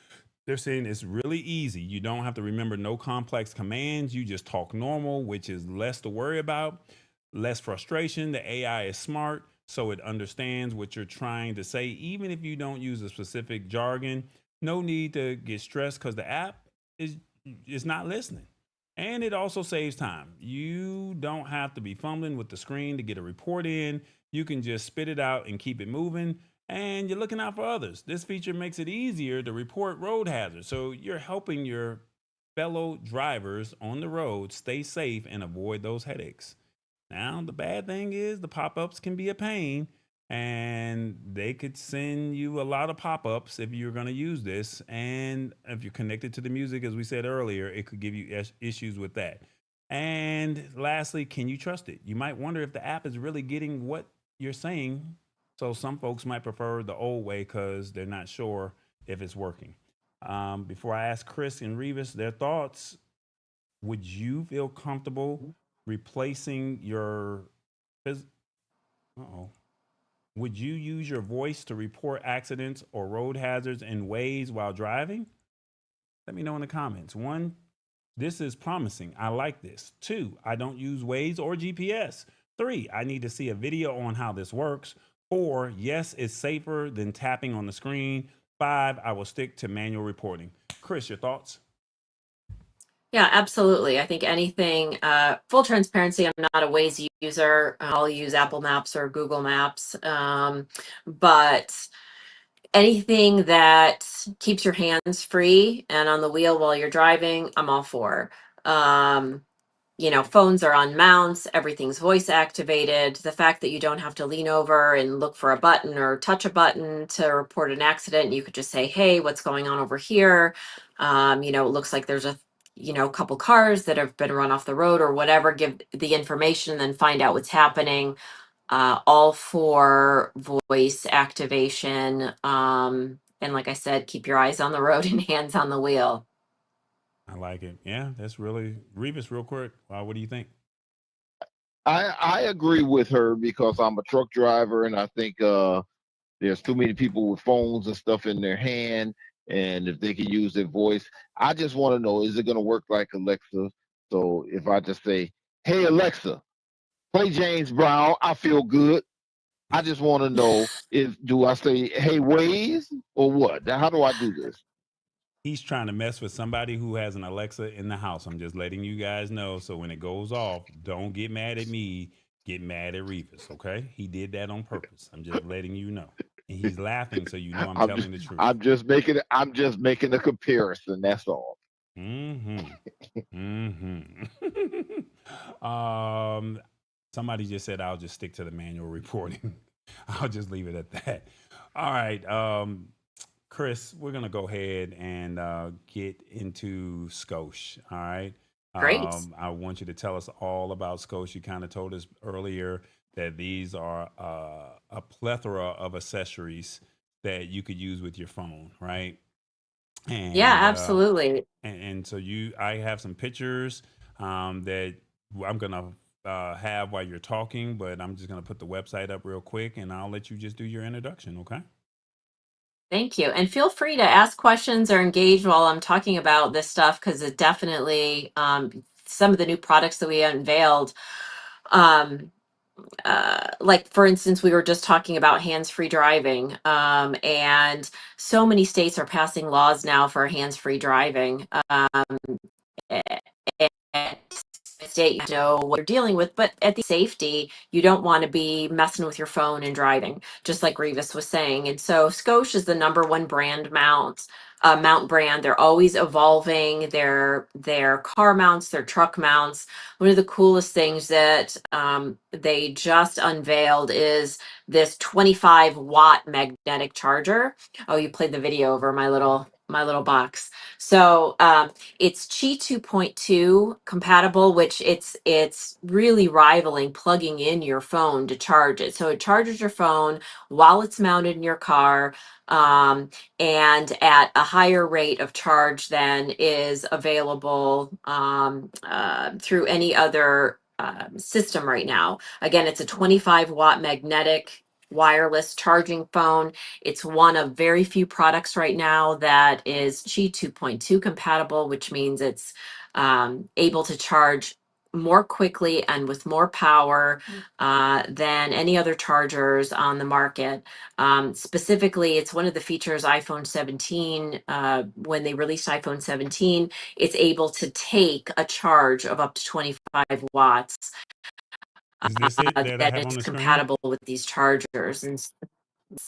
They're saying it's really easy. You don't have to remember no complex commands. You just talk normal, which is less to worry about, less frustration. The AI is smart, so it understands what you're trying to say, even if you don't use a specific jargon. No need to get stressed because the app is not listening. And it also saves time. You don't have to be fumbling with the screen to get a report in. You can just spit it out and keep it moving. And you're looking out for others. This feature makes it easier to report road hazards. So you're helping your fellow drivers on the road stay safe and avoid those headaches. Now, the bad thing is the pop-ups can be a pain, and they could send you a lot of pop-ups if you're going to use this. And if you're connected to the music, as we said earlier, it could give you issues with that. And lastly, can you trust it? You might wonder if the app is really getting what you're saying. So some folks might prefer the old way because they're not sure if it's working. Before I ask Chris and Revis their thoughts, would you feel comfortable replacing your uh-oh. Would you use your voice to report accidents or road hazards in Waze while driving? Let me know in the comments. 1, this is promising. I like this. 2, I don't use Waze or GPS. 3, I need to see a video on how this works. 4, yes, it's safer than tapping on the screen. 5, I will stick to manual reporting. Chris, your thoughts? Yeah, absolutely. I think anything, full transparency, I'm not a Waze user. I'll use Apple Maps or Google Maps. But anything that keeps your hands free and on the wheel while you're driving, I'm all for. Phones are on mounts, everything's voice activated. The fact that you don't have to lean over and look for a button or touch a button to report an accident, you could just say, hey, what's going on over here? It looks like there's a couple cars that have been run off the road or whatever. Give the information and then find out what's happening. All for voice activation. And like I said, keep your eyes on the road and hands on the wheel. I like it. Yeah, that's really Revis. Real quick, what do you think? I agree with her because I'm a truck driver, and I think there's too many people with phones and stuff in their hand, and if they can use their voice, I just want to know, is it going to work like Alexa? So if I just say, hey Alexa, play James Brown, I feel good. I just want to know, do I say, hey Waze, or what? How do I do this? He's trying to mess with somebody who has an Alexa in the house. I'm just letting you guys know. So when it goes off, don't get mad at me. Get mad at Revis, okay? He did that on purpose. I'm just letting you know. And he's laughing, so you know I'm telling the truth. I'm just making a comparison. That's all. Somebody just said I'll just stick to the manual reporting. I'll just leave it at that. All right. Chris, we're going to go ahead and get into Scosche. All right. Great. I want you to tell us all about Scosche. You kind of told us earlier that these are a plethora of accessories that you could use with your phone, right? And, yeah, absolutely. And so I have some pictures that I'm going to have while you're talking, but I'm just going to put the website up real quick and I'll let you just do your introduction. Okay. Thank you. And feel free to ask questions or engage while I'm talking about this stuff, because it definitely some of the new products that we unveiled. Like for instance, we were just talking about hands-free driving, and so many states are passing laws now for hands-free driving. And state, you know what you're dealing with, but at the safety, you don't want to be messing with your phone and driving, just like Revis was saying. And so Scosche is the number one brand mount brand. They're always evolving their car mounts, their truck mounts. One of the coolest things that they just unveiled is this 25-watt magnetic charger. Oh, you played the video over my little box. So it's Qi 2.2 compatible, which it's really rivaling plugging in your phone to charge it. So it charges your phone while it's mounted in your car, and at a higher rate of charge than is available through any other system right now. Again, it's a 25-watt magnetic wireless charging phone. It's one of very few products right now that is Qi 2.2 compatible, which means it's able to charge more quickly and with more power than any other chargers on the market. Specifically, it's one of the features iPhone 17, when they released iPhone 17, it's able to take a charge of up to 25 watts. Is this it that I have on is the screen? compatible with these chargers. And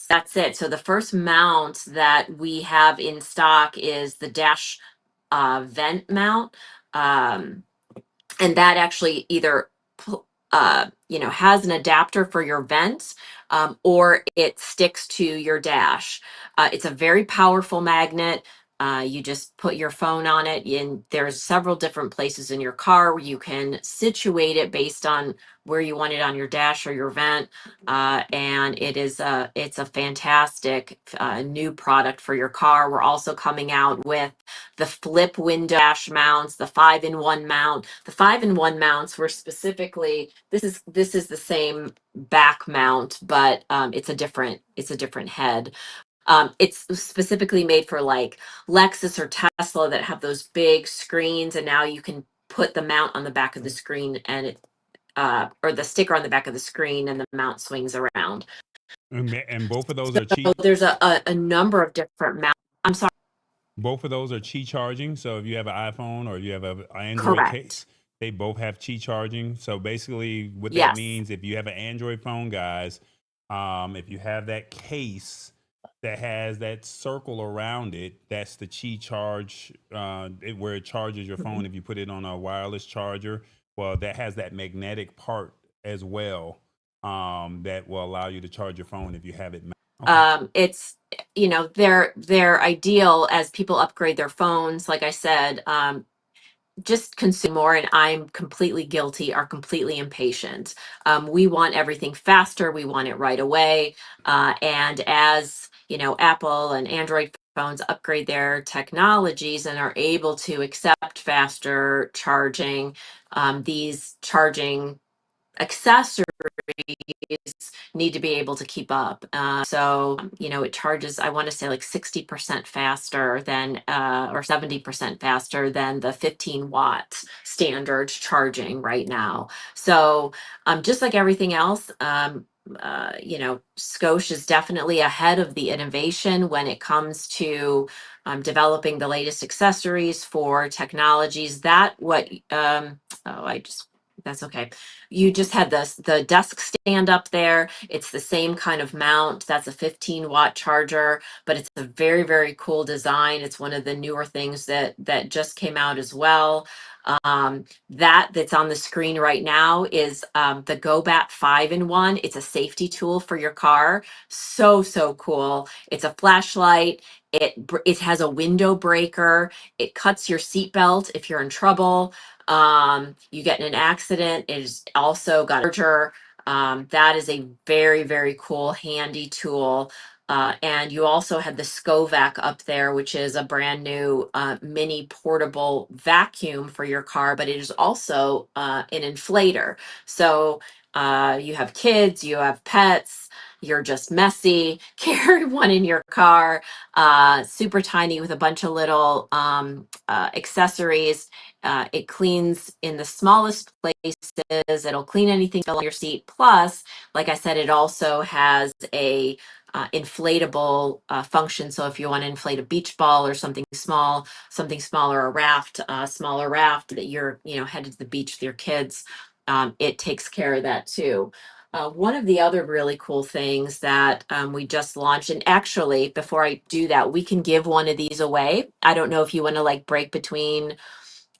that's it. So the first mount that we have in stock is the dash vent mount. And that actually either has an adapter for your vents, or it sticks to your dash. It's a very powerful magnet. You just put your phone on it, and there's several different places in your car where you can situate it based on where you want it on your dash or your vent. And it's a fantastic new product for your car. We're also coming out with the flip window dash mounts, the 5-in-1 mount. The 5-in-1 mounts were specifically, this is the same back mount, but it's a different head. It's specifically made for like Lexus or Tesla that have those big screens, and now you can put the mount on the back of the screen and it or the sticker on the back of the screen, and the mount swings around. And both of those are cheap. So there's a number of different mounts. I'm sorry. Both of those are Qi charging. So if you have an iPhone or you have an Android Correct. case, they both have Qi charging. So basically, what that Yes. means, if you have an Android phone, guys, if you have that case that has that circle around it, that's the Qi charge, where it charges your phone. If you put it on a wireless charger, well, that has that magnetic part as well, that will allow you to charge your phone if you have it. Okay. It's they're ideal as people upgrade their phones. Like I said, just consume more, and I'm completely guilty, are completely impatient. We want everything faster. We want it right away. And as Apple and Android phones upgrade their technologies and are able to accept faster charging, these charging accessories need to be able to keep up. So it charges, I want to say, like 60% faster than, or 70% faster than the 15-watt standard charging right now. So just like everything else, Scosche is definitely ahead of the innovation when it comes to developing the latest accessories for technologies that that's okay. You just had the desk stand up there. It's the same kind of mount. That's a 15-watt charger, but it's a very, very cool design. It's one of the newer things that just came out as well. That's on the screen right now is the GoBat 5-in-1. It's a safety tool for your car. So cool. It's a flashlight. It has a window breaker. It cuts your seatbelt if you're in trouble. You get in an accident. It is also got a charger. That is a very, very cool, handy tool. And you also had the Scovac up there, which is a brand new mini portable vacuum for your car, but it is also an inflator. So you have kids, you have pets, you're just messy, carry one in your car, super tiny with a bunch of little accessories. It cleans in the smallest places. It'll clean anything on your seat. Plus, like I said, it also has a inflatable function. So if you want to inflate a beach ball or something smaller, a smaller raft that you're, headed to the beach with your kids, it takes care of that too. One of the other really cool things that we just launched, and actually, before I do that, we can give one of these away. I don't know if you want to like break between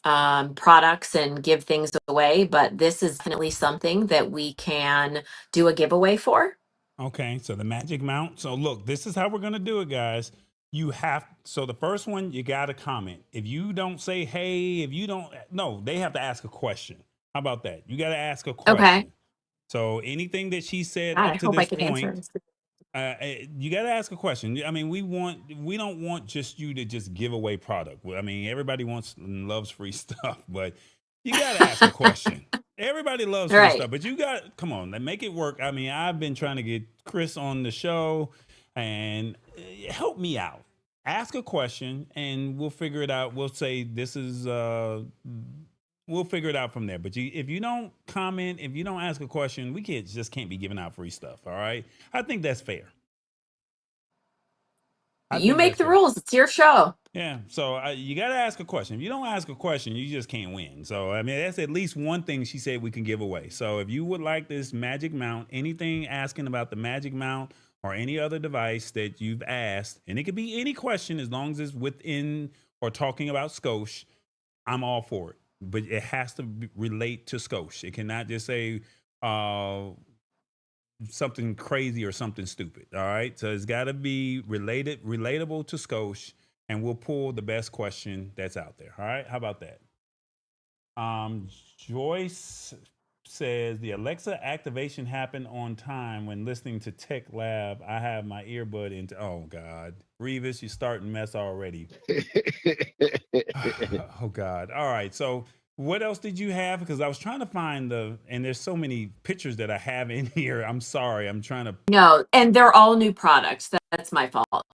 products and give things away, but this is definitely something that we can do a giveaway for. Okay, so the MagicMount. So look, this is how we're gonna do it, guys. So the first one, you gotta comment. If you don't say hey, if you don't, no, they have to ask a question. How about that? You gotta ask a Okay. question. So anything that she said God, up I to hope I this can answer point, this. you got to ask a question. I mean, we don't want just you to just give away product. I mean, everybody wants and loves free stuff, but you got to ask a question. Everybody loves free Right. stuff, but you got come on, make it work. I mean, I've been trying to get Chris on the show, and help me out. Ask a question, and we'll figure it out. We'll say this is we'll figure it out from there. But if you don't comment, if you don't ask a question, we can't be giving out free stuff. All right. I think that's fair. I You think make that's the fair. rules. It's your show. Yeah. So you got to ask a question. If you don't ask a question, you just can't win. So, I mean, that's at least one thing she said we can give away. So, if you would like this MagicMount, anything asking about the MagicMount or any other device that you've asked, and it could be any question as long as it's within or talking about Scosche, I'm all for it. But it has to relate to Scosche. It cannot just say, something crazy or something stupid. All right. So it's got to be relatable to Scosche, and we'll pull the best question that's out there. All right. How about that? Joyce says the Alexa activation happened on time when listening to Tech Lab. I have my earbud into. Oh God, Revis, you're starting mess already. Oh God. All right. So what else did you have? Because I was trying to find and there's so many pictures that I have in here. I'm sorry. I'm trying to. No, and they're all new products. That's my fault.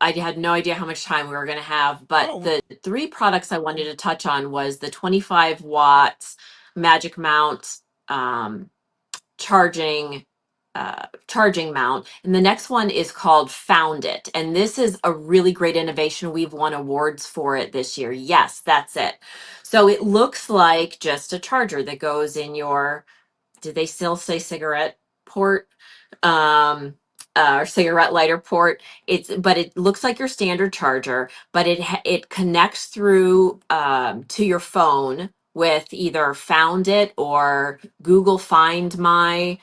I had no idea how much time we were going to have, but Oh, the three products I wanted to touch on was the 25 watts Magic Mount um, charging mount, and the next one is called FoundIt, and this is a really great innovation. We've won awards for it this year. Yes, that's it. So it looks like just a charger that goes in your, did they still say cigarette port? Or cigarette lighter port. But it looks like your standard charger, but it connects through to your phone with either Found It or Google Find My.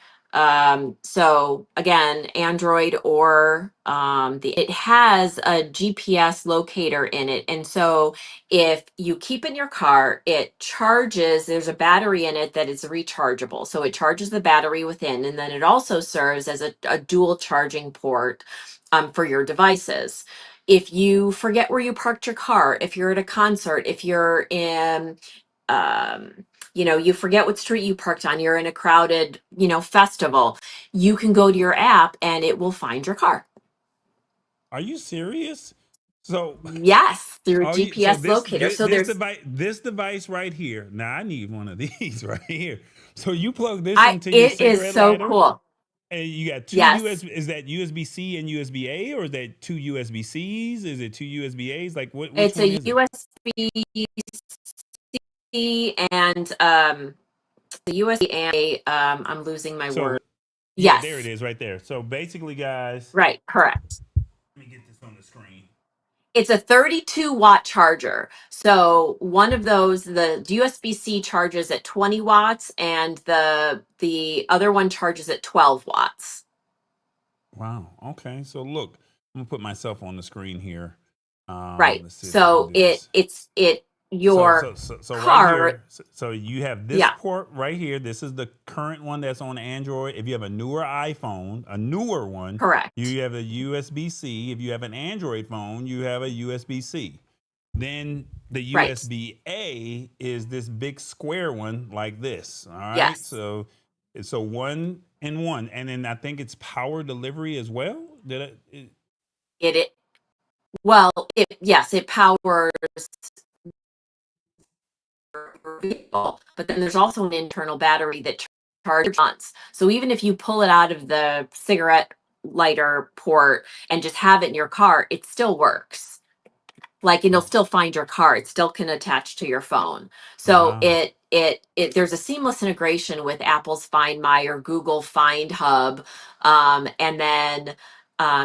So again, Android or it has a GPS locator in it, and so if you keep in your car, it charges, there's a battery in it that is rechargeable. So it charges the battery within, and then it also serves as a dual charging port for your devices. If you forget where you parked your car, if you're at a concert, if you're in, you forget what street you parked on, you're in a crowded, festival, you can go to your app and it will find your car. are you serious? So, Yes, through a oh, so GPS locator. So there's this device right here. Now I need one of these right here. So you plug this into your it is cigarette so lighter, cool. and you got two Yes, USB. Is that USB C and USB A, or is that two USB Cs? Is it two USB As? Like which it's one a is it? USB-C and the USB and I'm losing my word. So yeah, there it Yes, is right there. So basically, guys, right, correct. let me get this on the screen. It's a 32-watt charger. So one of those, the USB-C charges at 20 watts, and the other one charges at 12 watts. Wow. Okay. So look, I'm gonna put myself on the screen here. Right. Let's see if I can So do this. your So right car. here, so you have this Yeah, port right here. This is the current one that's on Android. If you have a newer iPhone, a newer one, correct. you have a USB-C. If you have an Android phone, you have a USB-C. Then the Right. USB-A is this big square one like this. All right. Yes. So one in one, and then I think it's power delivery as well. It well, yes, it powers your vehicle, but then there's also an internal battery that charges once. So even if you pull it out of the cigarette lighter port and just have it in your car, it still works. Like it'll still find your car. It still can attach to your phone. So Wow. it there's a seamless integration with Apple's Find My or Google Find Hub, and then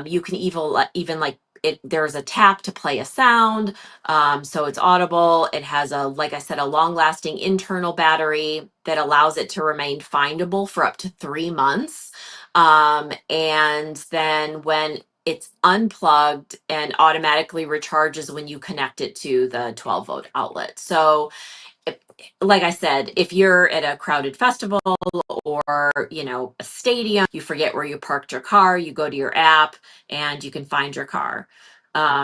you can even like it. There's a tap to play a sound, so it's audible. It has a, like I said, a long-lasting internal battery that allows it to remain findable for up to 3 months. And then when it's unplugged and automatically recharges when you connect it to the 12-volt outlet. So, like I said, if you're at a crowded festival or, a stadium, you forget where you parked your car, you go to your app and you can find your car.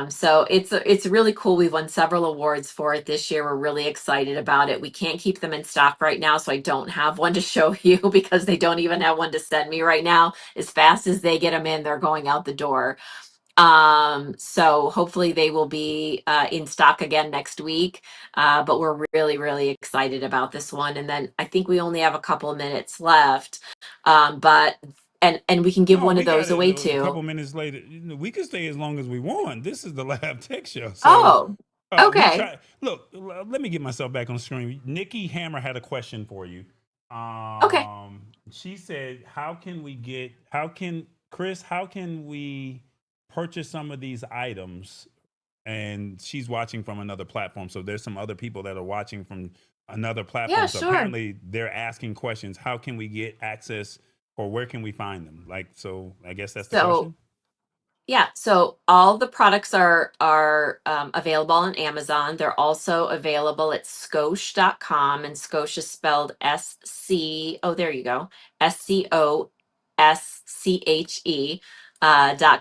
So it's really cool. We've won several awards for it this year. We're really excited about it. We can't keep them in stock right now, so I don't have one to show you because they don't even have one to send me right now. As fast as they get them in, they're going out the door. So hopefully they will be in stock again next week. But we're really, really excited about this one. And then I think we only have a couple of minutes left. But and we can give No, one of we got those it. away A couple too. minutes later, we can stay as long as we want. This is the Lab Tech Show, so Oh, we okay. try. Look, let me get myself back on the screen. Nikki Hammer had a question for you. Okay. She said, "How can we get? How can Chris? How can we purchase some of these items?" And she's watching from another platform, so there's some other people that are watching from another Yeah, platform. So sure. apparently, they're asking questions. How can we get access? Or where can we find them? Like, so I guess that's the So question. yeah, so all the products are available on Amazon. They're also available at Scosche.com, and Scosche is spelled SC. Oh, there you go. SCOSCHE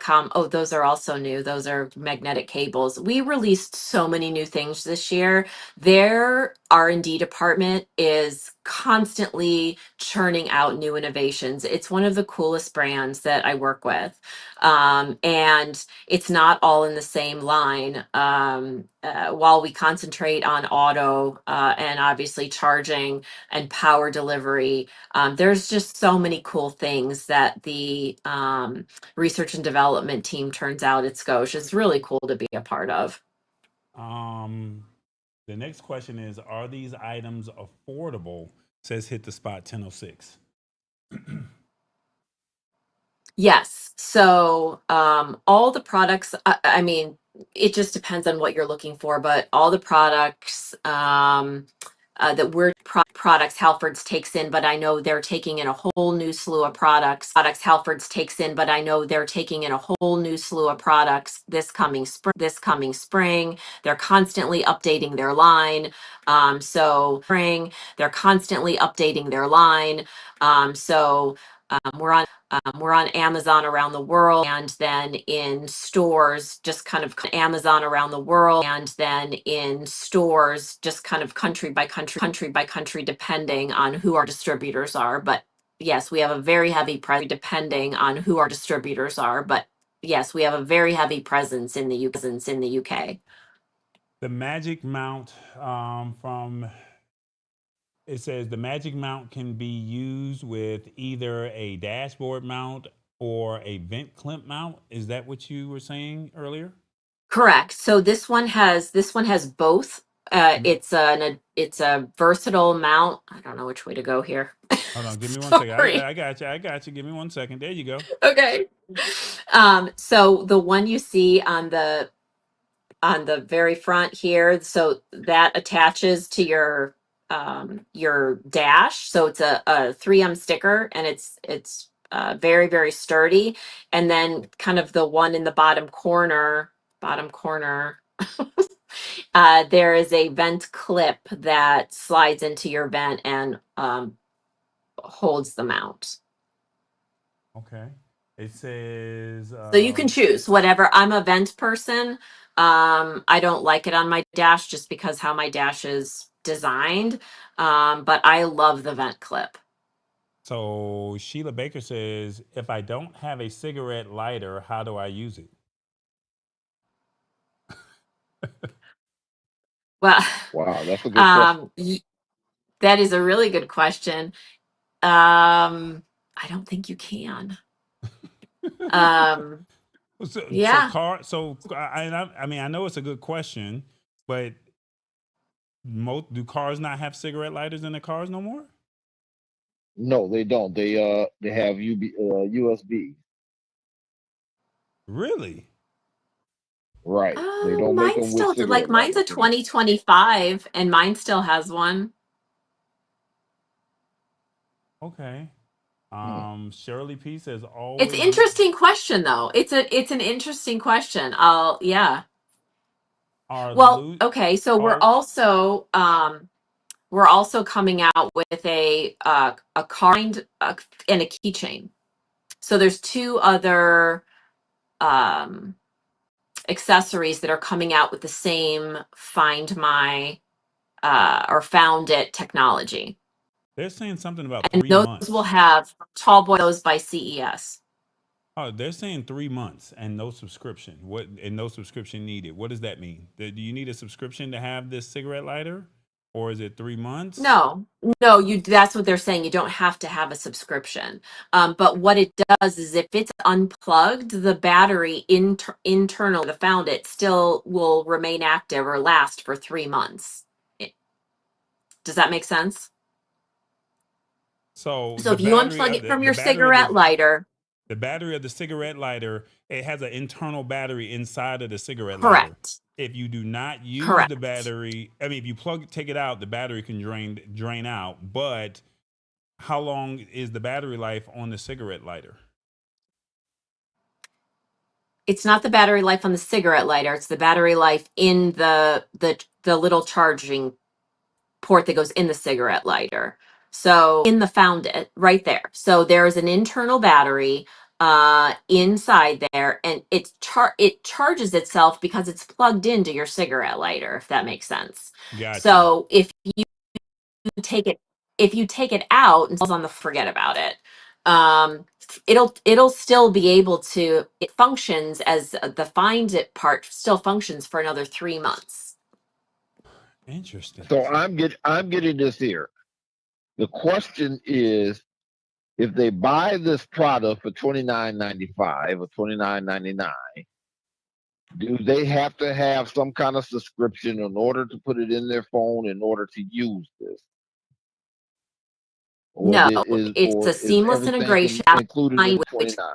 .com. Oh, those are also new. Those are magnetic cables. We released so many new things this year. Their R&D department is constantly churning out new innovations. It's one of the coolest brands that I work with. And it's not all in the same line. While we concentrate on auto and obviously charging and power delivery, there's just so many cool things that the research and development team turns out at Scotia. It's really cool to be a part of. Um, the next question is: are these items affordable? Says hit the spot 10:06. Yes. So all the products, I mean, it just depends on what you're looking for, but all the products that products Halfords takes in, but I know they're taking in a whole new slew of products Halfords takes in, but I know they're taking in a whole new slew of products this coming spring. They're constantly updating their line. They're constantly updating their line. So we're on Amazon around the world, and then in stores, just kind of Amazon around the world, and then in stores, just kind of country by country, depending on who our distributors are. But yes, we have a very heavy presence depending on who our distributors are. But yes, we have a very heavy presence in the UK. The Magic Mount from it says the Magic Mount can be used with either a dashboard mount or a vent clip mount. Is that what you were saying earlier? Correct. So this one has both. Mhm. It's a versatile mount. I don't know which way to go here. Hold on, give me one second. Sorry. I got you. I got you. Give me 1 second. There you go. Okay. So the one you see on the very front here, so that attaches to your dash. So it's a 3M sticker, and it's very, very sturdy. And then kind of the one in the bottom corner, there is a vent clip that slides into your vent and holds the mount. Okay. It says So you can choose whatever. I'm a vent person. I don't like it on my dash just because how my dash is designed. But I love the vent clip. So Sheila Baker says, if I don't have a cigarette lighter, how do I use it? Well, Wow, that's a good question. that is a really good question. I don't think you can. Um, yeah. I mean, I know it's a good question, but do cars not have cigarette lighters in the cars no more? No, they don't. They have USB. Really? Right. They don't make Mine them with still like cigarette mine's a lighters anymore. 2025 and mine still has one. Okay. Hmm. Shirley P says It's always. interesting question though. It's an interesting question. Yeah. Are Well, lo- okay, so are we're also coming out with a card and a keychain. So there's two other um accessories that are coming out with the same Find My or FoundIt technology. they're saying something about And three those will months. have tall boys by CES. Oh, they're saying 3 months and no subscription. No subscription needed. What does that mean? Do you need a subscription to have this cigarette lighter, or is it 3 months? No, that's what they're saying. You don't have to have a subscription. But what it does is if it's unplugged, the battery internal the FoundIt still will remain active or last for 3 months. Does that make sense? So So if you unplug it from the your battery of the cigarette lighter, the battery of the cigarette lighter, it has an internal battery inside of the cigarette lighter. correct. If you do not use the Correct. battery, I mean, if you take it out, the battery can drain out. But how long is the battery life on the cigarette lighter? It's not the battery life on the cigarette lighter, it's the battery life in the little charging port that goes in the cigarette lighter. So in the FoundIt right there. So there's an internal battery inside there, and it charges itself because it's plugged into your cigarette lighter, if that makes sense. Got you. So take it if you take it out and it's on the forget about it, it'll still be able to, it functions as the find it part still functions for another 3 months. Interesting. So I'm getting this here. The question is, if they buy this product for $29.95 or $29.99, do they have to have some kind of subscription in order to put it in their phone in order to use this? No, it's a Is seamless everything integration included in the which 29?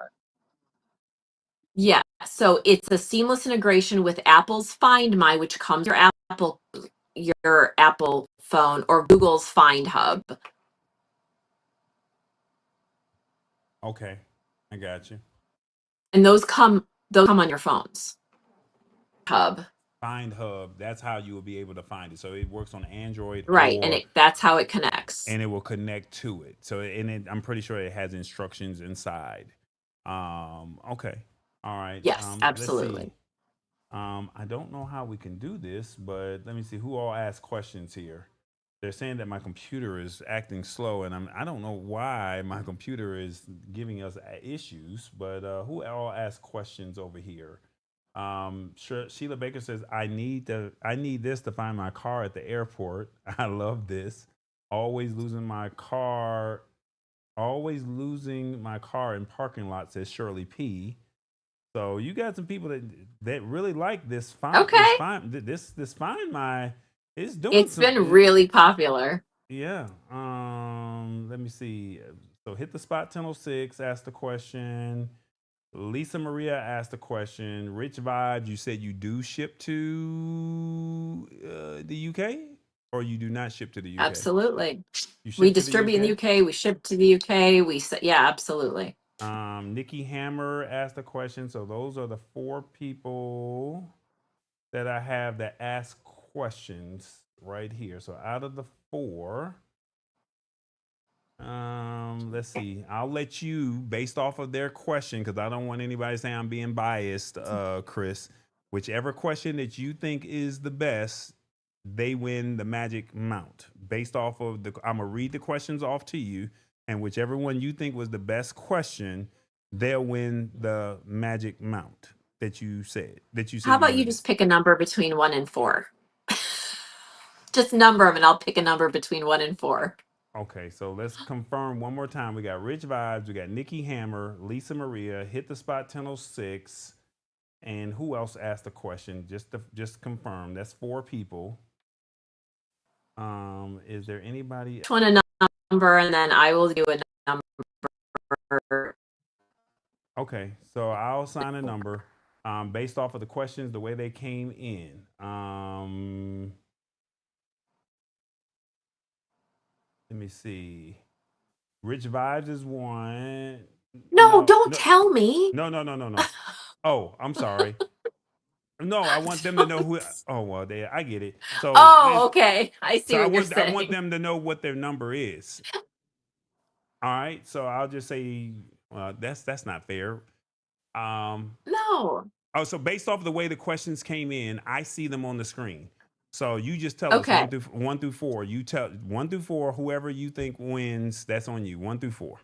yeah, so it's a seamless integration with Apple's Find My, which comes your Apple phone, or Google's Find Hub. Okay, I got you. And those come on your phones. Hub. Find Hub. That's how you will be able to find it. So it works on Android, Right, and that's how it connects. and it will connect to it. So I'm pretty sure it has instructions inside. Okay. All right. Yes, absolutely. Let's see. I don't know how we can do this, but let me see who all asked questions here. They're saying that my computer is acting slow, and I don't know why my computer is giving us issues. But who all asked questions over here? Sheila Baker says, I need this to find my car at the airport. I love this. Always losing my car in parking lot, says Shirley P. So you got some people that really like this Okay. this Find My. It's doing It's been really popular. yeah. Let me see. So hit the spot 1006, asked the question. Lisa Maria asked the question. Rich Vibes, you said you do ship to the UK, or you do not ship to the UK? Absolutely. You ship We to the distribute in the UK? UK. We ship to the UK. Yeah, absolutely. Nikki Hammer asked a question. So those are the 4 people that I have that ask questions right here. So out of the 4, let's see. I'll let you, based off of their question, because I don't want anybody saying I'm being biased, Chris. Whichever question that you think is the best, they win the Magic Mount. Based off of I'm gonna read the questions off to you. and whichever one you think was the best question, they'll win the magic mount that you said How you about you wanted. just pick a number between 1 and 4? Just number them, and I'll pick a number between 1 and 4. Okay, so let's confirm one more time. We got Rich Vibes, we got Nikki Hammer, Lisa Maria, Hit the Spot 1006, and who else asked the question? Just confirm. That's 4 people. Is there anybody? Which one a number, and then I will do a number. Okay, so I'll assign a number based off of the questions, the way they came in. Let me see. Rich Vibes is 1. No, don't tell me. No. Oh, I'm sorry. No, I want them to know who. Oh well, I get it. So Okay. I see what you're I saying. want them to know what their number is. All right, so I'll just say that's not fair. No. Oh, so based off of the way the questions came in, I see them on the screen. So you just tell us Okay. 1 through 4. You tell 1 through 4. Whoever you think wins, that's on you. 1 through 4.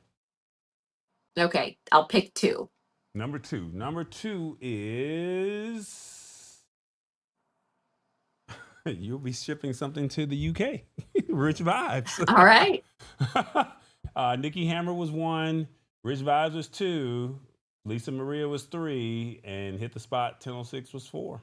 Okay, I'll pick 2. Number 2. Number 2 is you'll be shipping something to the UK. Rich Vibes. All right. Nikki Hammer was 1. Rich Vibes was 2. Lisa Maria was 3. And Hit the Spot 1006 was 4.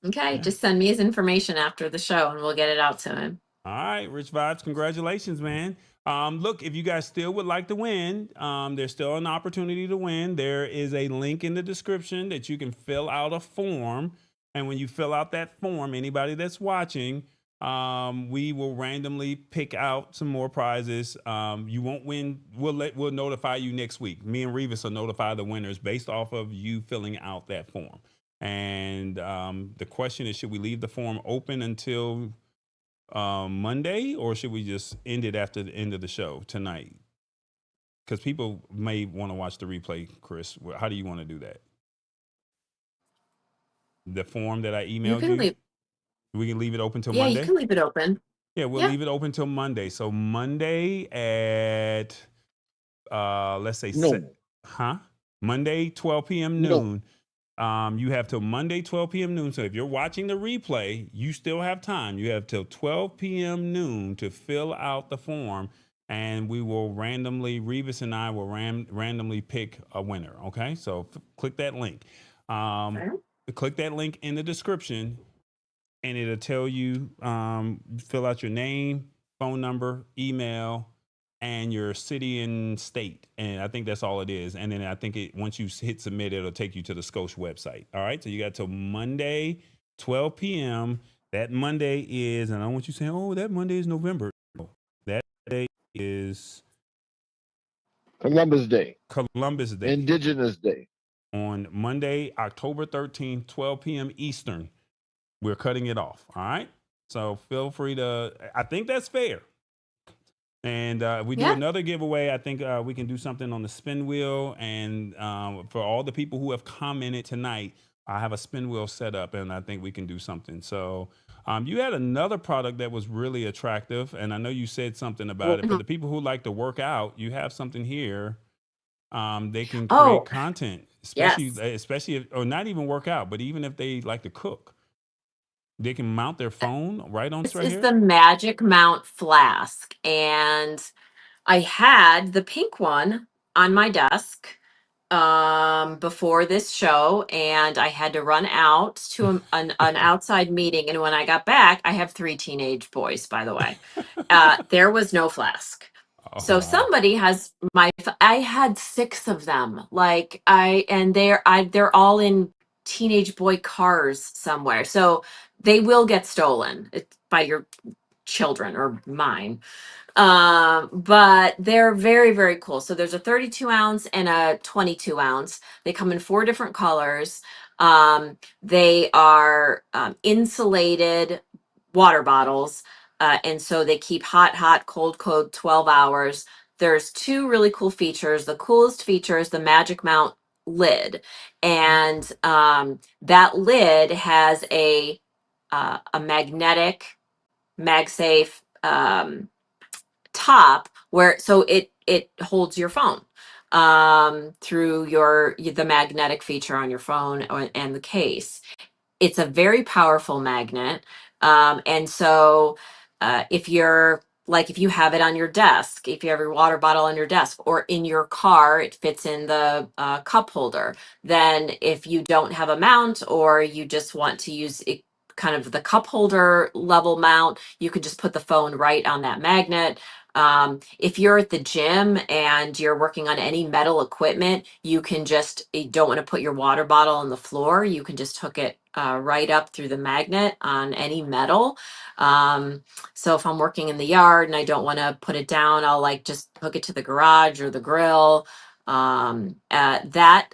Okay, Yeah. just send me his information after the show, and we'll get it out to him. All right, Rich Vibes, congratulations, man. Look, if you guys still would like to win, there's still an opportunity to win. There is a link in the description that you can fill out a form. And when you fill out that form, anybody that's watching, we will randomly pick out some more prizes. You won't win. We'll notify you next week. Me and Revis will notify the winners based off of you filling out that form. And the question is, should we leave the form open until Monday, or should we just end it after the end of the show tonight? Because people may want to watch the replay. Chris, how do you want to do that? The form that I emailed you, we can leave it open till Monday. Yeah, you can leave it open. Yeah, we'll leave it open till Monday. So Monday at let's say Monday 12 p.m. noon. You have till Monday 12 p.m. noon. So if you're watching the replay, you still have time. You have till 12 p.m. noon to fill out the form, and we will randomly, Revis and I will randomly pick a winner. Okay, so click that link. Click that link in the description, and it'll tell you fill out your name, phone number, email, and your city and state. And I think that's all it is. And then I think once you hit submit, it'll take you to the Scosche website. All right. So you got till Monday, 12 p.m. That Monday is, and I don't want you saying, oh, that Monday is November. No, that day is Columbus Day. Columbus Day. Indigenous Day. On Monday, October 13th, 12 p.m. Eastern, we're cutting it off. All right. So feel free to, I think that's fair. And we do another giveaway. I think we can do something on the spin wheel. And for all the people who have commented tonight, I have a spin wheel set up, and I think we can do something. So you had another product that was really attractive, and I know you said something about it. For the people who like to work out, you have something here. They can create content, especially if, or not even work out, but even if they like to cook. They can mount their phone right on. This is the MagicMount Flask, and I had the pink one on my desk before this show, and I had to run out to an outside meeting. And when I got back, I have 3 teenage boys, by the way. There was no flask. So somebody has I had 6 of them. They're all in teenage boy cars somewhere. So they will get stolen by your children or mine. But they're very, very cool. So there's a 32 ounce and a 22 ounce. They come in 4 different colors. They are insulated water bottles. And so they keep hot, cold, 12 hours. There's 2 really cool features. The coolest feature is the MagicMount lid. And that lid has a magnetic, MagSafe top where so it holds your phone through the magnetic feature on your phone and the case. It's a very powerful magnet. And so if you're like, if you have it on your desk, if you have your water bottle on your desk or in your car, it fits in the cup holder. Then if you don't have a mount or you just want to use it, kind of the cup holder level mount, you could just put the phone right on that magnet. If you're at the gym and you're working on any metal equipment, you can just, you don't want to put your water bottle on the floor, you can just hook it right up through the magnet on any metal. So if I'm working in the yard and I don't want to put it down, I'll like just hook it to the garage or the grill. That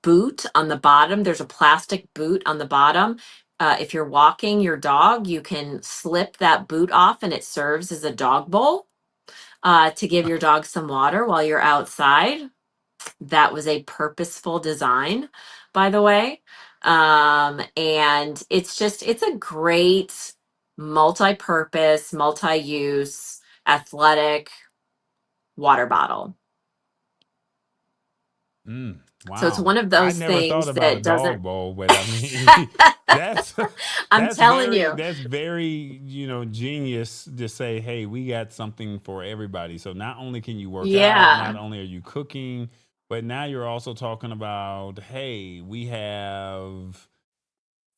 boot on the bottom, there's a plastic boot on the bottom. If you're walking your dog, you can slip that boot off and it serves as a dog bowl to give your dog some water while you're outside. That was a purposeful design, by the way. And it's a great multi-purpose, multi-use, athletic water bottle. Wow. So it's one of I those never thought things about a that dog doesn't. bowl, but I mean, that's I'm telling you. that's very, genius to say, hey, we got something for everybody. So not only can you work out, not Yeah. only are you cooking, but now you're also talking about, hey, we have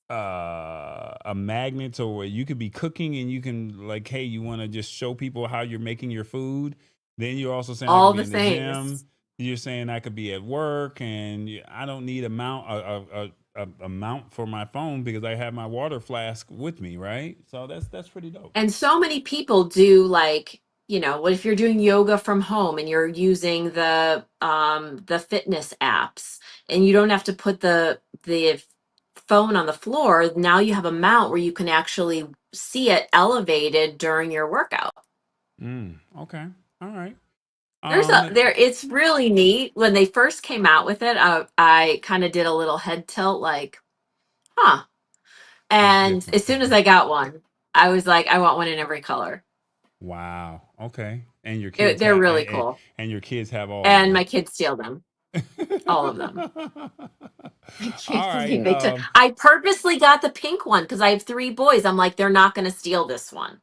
a magnet so where you could be cooking and you can like, hey, you want to just show people how you're making your food. Then you're also saying I could All be the in the gym. things. You're saying I could be at work and I don't need a mount for my phone because I have my water flask with me, right? So that's pretty dope. And so many people do like, what if you're doing yoga from home and you're using the fitness apps and you don't have to put the phone on the floor. Now you have a mount where you can actually see it elevated during your workout. Okay. All right. It's really neat. When they first came out with it, I kind of did a little head tilt like, huh. It's And different. as soon as I got one, I was like, I want one in every color. Wow. Okay. And your kids They're have really cool. and your kids have all of And them. my kids steal them. All of them. I can't All right. believe they took. I purposely got the pink one because I have 3 boys. I'm like, they're not going to steal this one.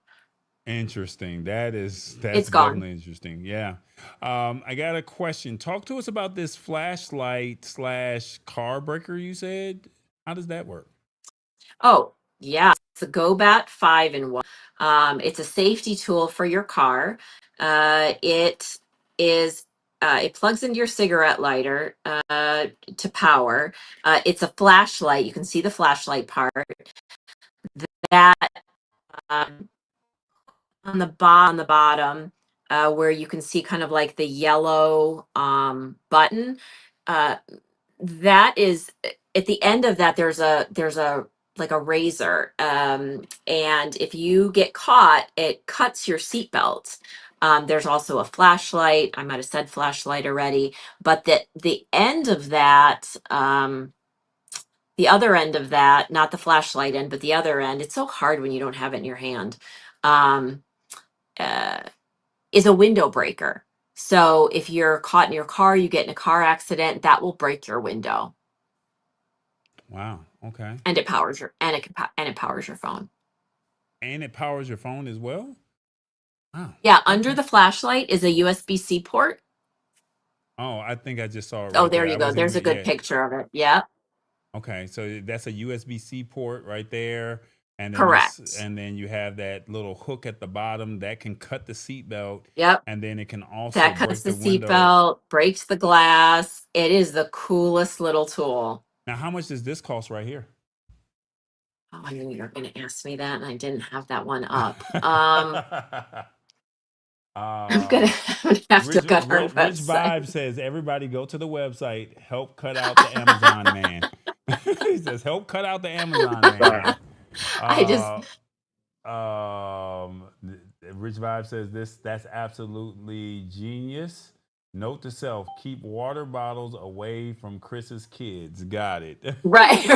Interesting. That's It's gone. definitely interesting. Yeah. I got a question. Talk to us about this flashlight / car breaker you said. How does that work? Oh, yeah. It's a GoBat 5-in-1. It's a safety tool for your car. It is. It plugs into your cigarette lighter to power. It's a flashlight. You can see the flashlight part. That um, on the bottom, where you can see kind of like the yellow button. Uh, that is at the end of that. There's a like a razor, and if you get caught, it cuts your seatbelt. There's also a flashlight. I might have said flashlight already, but the end of that. The other end of that, not the flashlight end, but the other end, it's so hard when you don't have it in your hand, um, uh, is a window breaker. So if you're caught in your car, you get in a car accident, that will break your window, Wow. Okay. and it powers your and it powers your phone. And it powers your phone as well? Wow. Yeah, under Okay. the flashlight is a USB-C port. Oh, I think I just saw it Oh, right there there. I you go. wasn't There's a even good yeah. picture of it. Yeah, Okay, so that's a USB-C port right there, and then correct. and then you have that little hook at the bottom that can cut the seatbelt, Yep. and then it can also That cuts break the the window. seatbelt, breaks the glass. It is the coolest little tool. Now, how much does this cost right here? Oh, I knew you were going to ask me that, and I didn't have that one up. I'm gonna um, have to go to our Rich website. Vibe says everybody go to the website. Help cut out the Amazon man. He says help cut out the Amazon man. I just Uh, Rich Vibe says that's absolutely genius. Note to self: keep water bottles away from Chris's kids. Got it. right.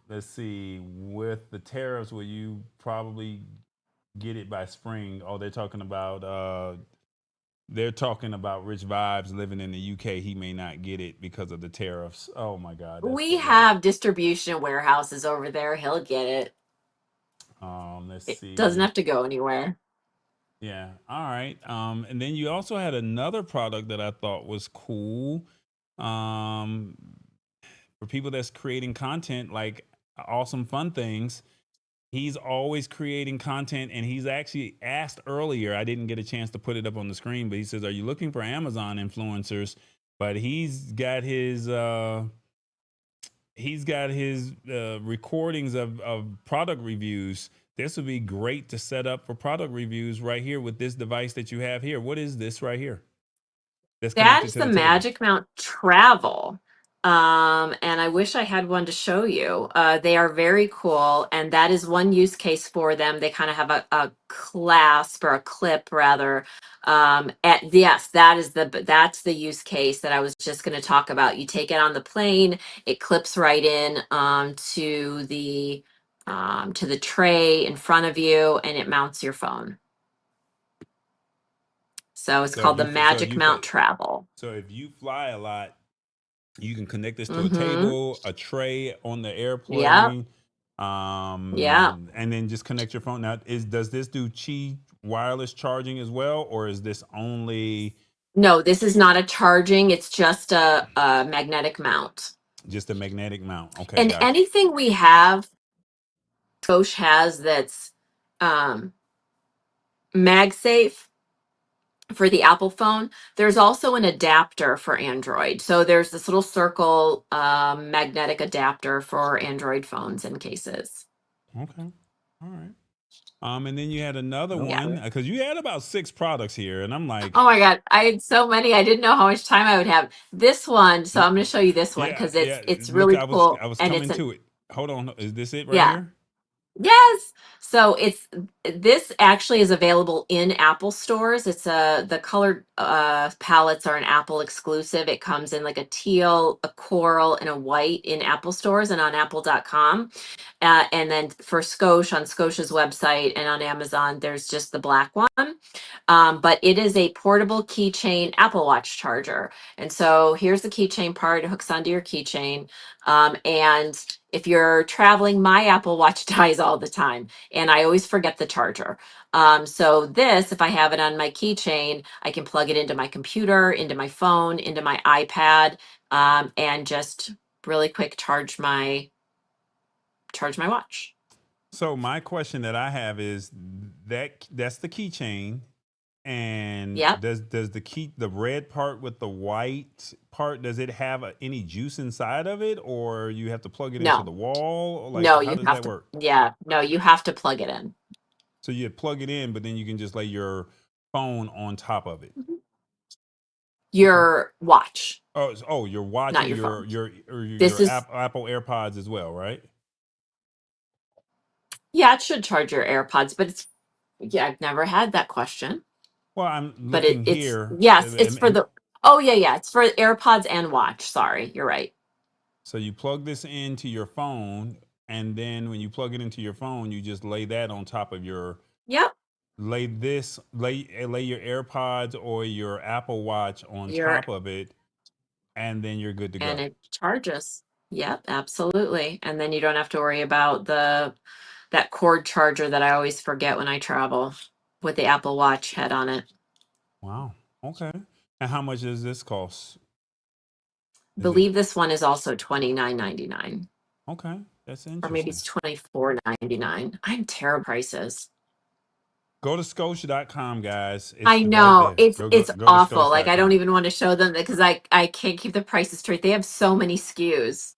Let's see. With the tariffs, will you probably get it by spring. Oh, they're talking about Rich Vibes living in the UK. He may not get it because of the tariffs. Oh my God, that's We so bad. have distribution warehouses over there. He'll get it. Let's It doesn't see. have to go anywhere. Yeah. All right. And then you also had another product that I thought was cool. Um, for people that's creating content, like awesome fun things. He's always creating content, and he's actually asked earlier. I didn't get a chance to put it up on the screen, but he says, "Are you looking for Amazon influencers?" But he's got his recordings of product reviews. This would be great to set up for product reviews right here with this device that you have here. What is this right here that's That connected is to the the table? MagicMount Travel. And I wish I had one to show you. They are very cool, and that is one use case for them. They kind of have a clasp or a clip rather. Yes, that's the use case that I was just going to talk about. You take it on the plane, it clips right in to the tray in front of you, and it mounts your phone. So it's So if called the you so if you MagicMount Travel. so if you fly a lot, you can connect this to a Mm-hmm. table, a tray on the Yep. airplane, Yeah. and then just connect your phone. Now, does this do Qi wireless charging as well, or is this only No, this is not a charging. It's just a magnetic mount. just a magnetic mount? Okay, And gotcha. anything we have, Scosche has that's um, MagSafe for the Apple phone. There's also an adapter for Android. So there's this little circle magnetic adapter for Android phones and cases. Okay, all right. And then you had another Yeah. one because you had about 6 products here, and I'm like, Oh my God, I had so many. I didn't know how much time I would have. This one, so I'm going to show you this one yeah, because yeah. it's Look, really I was cool I was and it's coming an to it. Hold on, is this it right yeah. here? Yes. So this actually is available in Apple stores. The colored palettes are an Apple exclusive. It comes in like a teal, a coral, and a white in Apple stores and on apple.com. And then for Scosche on Scosche's website and on Amazon, there's just the black one. But it is a portable keychain Apple Watch charger. And so here's the keychain part. It hooks onto your keychain. And if you're traveling, my Apple Watch dies all the time, and I always forget the charger. So this, if I have it on my keychain, I can plug it into my computer, into my phone, into my iPad, and just really quick charge my watch. So my question that I have is that's the keychain. And Yep. does the red part with the white part, does it have any juice inside of it, or you have to plug it into No, the wall? Or like, no, how you does have that to, work? yeah, no, you have to plug it in. So you plug it in, but then you can just lay your phone on top of it. Okay. Your watch, Your watch not and your phone. This your is, Apple AirPods as well, right? yeah, it should charge your AirPods, but yeah, I've never had that question. Well, I'm But looking it's, here, yes, it's for the, oh yeah, it's for AirPods and watch. Sorry, you're right. so you plug this into your phone, and then when you plug it into your phone, you just lay that on top of your Yep. lay your AirPods or your Apple Watch on You're, top of it, and then you're good to and go. it charges. Yep, absolutely. And then you don't have to worry about that cord charger that I always forget when I travel with the Apple Watch head on it. Wow. Okay. And how much does this cost? Is it Believe this one is also $29.99, okay? That's or maybe interesting. it's $24.99. I'm terrible prices. Go to Scosche.com, guys. I It's right know there. it's Go it's to awful. Like I don't Scosche.com. even want to show them because I can't keep the prices straight. They have so many SKUs.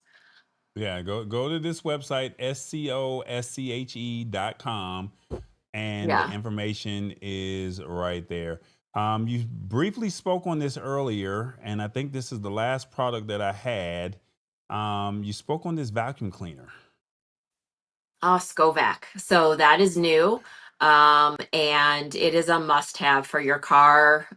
Yeah, go to this website, SCOSCHE.com, and the Yeah. information is right there. You briefly spoke on this earlier, and I think this is the last product that I had. You spoke on this vacuum cleaner. Oh, Scovac. So that is new. And it is a must have for your car.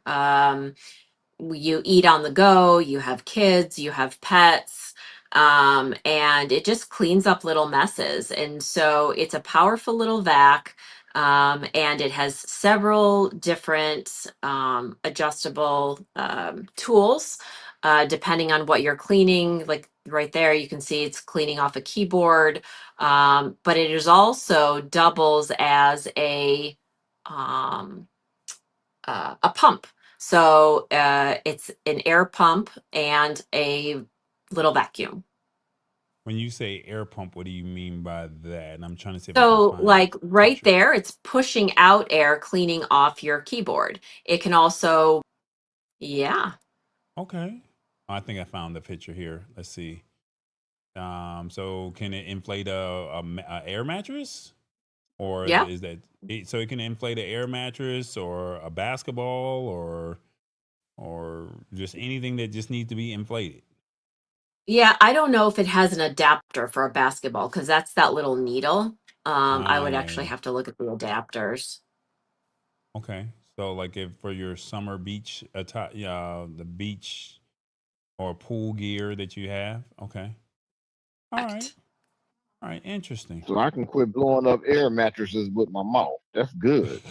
You eat on the go, you have kids, you have pets, and it just cleans up little messes. And so it's a powerful little vac And it has several different adjustable tools depending on what you're cleaning. Like right there, you can see it's cleaning off a keyboard, but it is also doubles as um, a pump. So it's an air pump and a little vacuum. When you say air pump, what do you mean by that? And I'm trying to see if I can So, find like a right picture. there, it's pushing out air, cleaning off your keyboard. It can also, yeah, Okay. I think I found the picture here. Let's see. So can it inflate a air mattress, or yeah, is that so it can inflate an air mattress or a basketball or just anything that just needs to be inflated? yeah. I don't know if it has an adapter for a basketball because that's that little needle. I would actually Oh, have to look at the adapters. okay. So like if for your summer beach the beach or pool gear that you have. Okay. All right. Correct. All right. Interesting. So I can quit blowing up air mattresses with my mouth. That's good.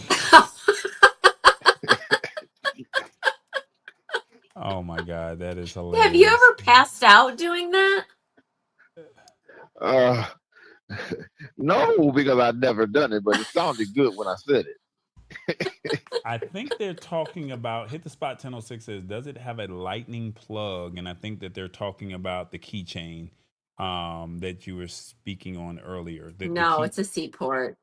Oh my God, that is Have you hilarious. ever passed out doing that? Uh, no, because I've never done it, but it sounded good when I said it. I think they're talking about Hit the Spot 1006 says, does it have a lightning plug? And I think that they're talking about the keychain that you were speaking on earlier. The No, key it's a C port.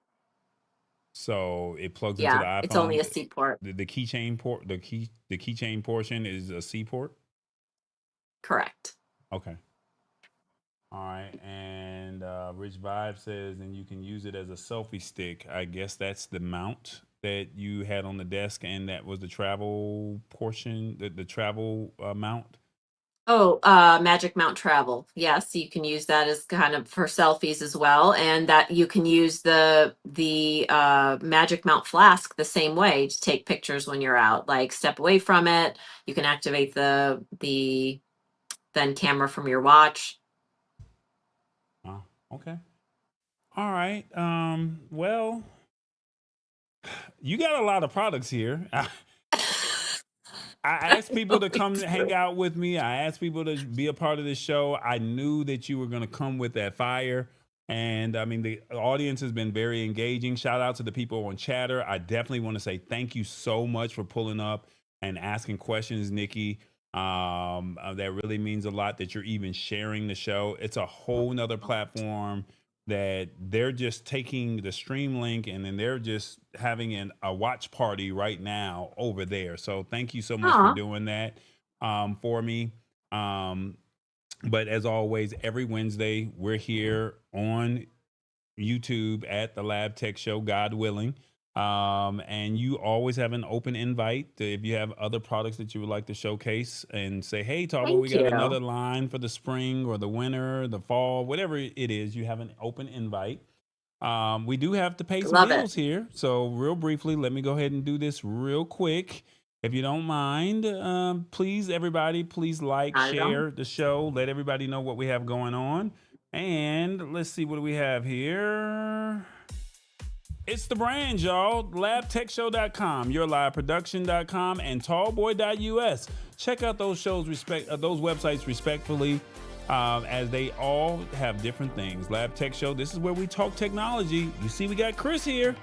so it plugs into the Yeah, it's only iPhone. a C port. The keychain port, the keychain portion is a C port. Correct. Okay. All right. And Rich Vibe says, and you can use it as a selfie stick. I guess that's the mount that you had on the desk, and that was the travel portion, the travel mount. Oh, MagicMount Travel. Yes, you can use that as kind of for selfies as well, and that you can use the MagicMount Flask the same way to take pictures when you're out. Like step away from it, you can activate the then camera from your watch. Oh, okay. All right. Well, you got a lot of products here. I asked people to come hang out with me. I asked people to be a part of this show. I knew that you were going to come with that fire. And I mean, the audience has been very engaging. Shout out to the people on Chatter. I definitely want to say thank you so much for pulling up and asking questions, Nikki. That really means a lot that you're even sharing the show. It's a whole nother platform that they're just taking the stream link and then they're just having a watch party right now over there. So thank you so much for Aw, doing that for me. But as always, every Wednesday, we're here on YouTube at the Lab Tech Show, God willing. And you always have an open invite if you have other products that you would like to showcase and say, hey, Tarbell, we thank got you. another line for the spring or the winter, the fall, whatever it is, you have an open invite. We do have to pay some Love it. bills here. So, real briefly, let me go ahead and do this real quick. If you don't mind, please, everybody, please like, Not at all. share the show. Let everybody know what we have going on. And let's see what do we have here. It's the brand, y'all. LabTechShow.com, YourLiveProduction.com, and Tallboy.us. Check out those those websites respectfully, as they all have different things. Lab Tech Show. This is where we talk technology. You see, we got Chris here.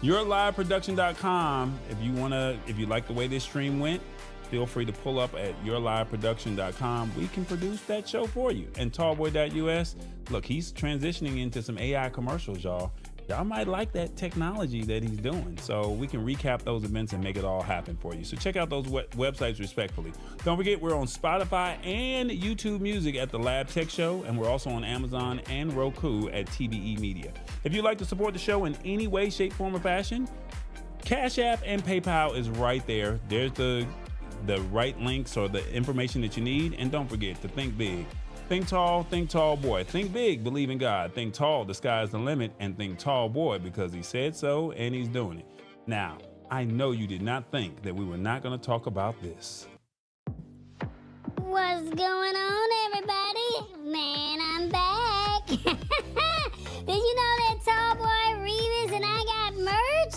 YourLiveProduction.com. If you like the way this stream went, feel free to pull up at YourLiveProduction.com. We can produce that show for you. And Tallboy.us. Look, he's transitioning into some AI commercials, y'all. Y'all might like that technology that he's doing. So we can recap those events and make it all happen for you. So check out those websites respectfully. Don't forget, we're on Spotify and YouTube Music at The Lab Tech Show. And we're also on Amazon and Roku at TBE Media. If you'd like to support the show in any way, shape, form, or fashion, Cash App and PayPal is right there. There's the right links or the information that you need. And don't forget to think big. Think tall boy. Think big, believe in God. Think tall, the sky's the limit. And think tall boy, because he said so and he's doing it. Now, I know you did not think that we were not going to talk about this. What's going on, everybody? Man, I'm back. Did you know that Tall Boy Revis and I got merged?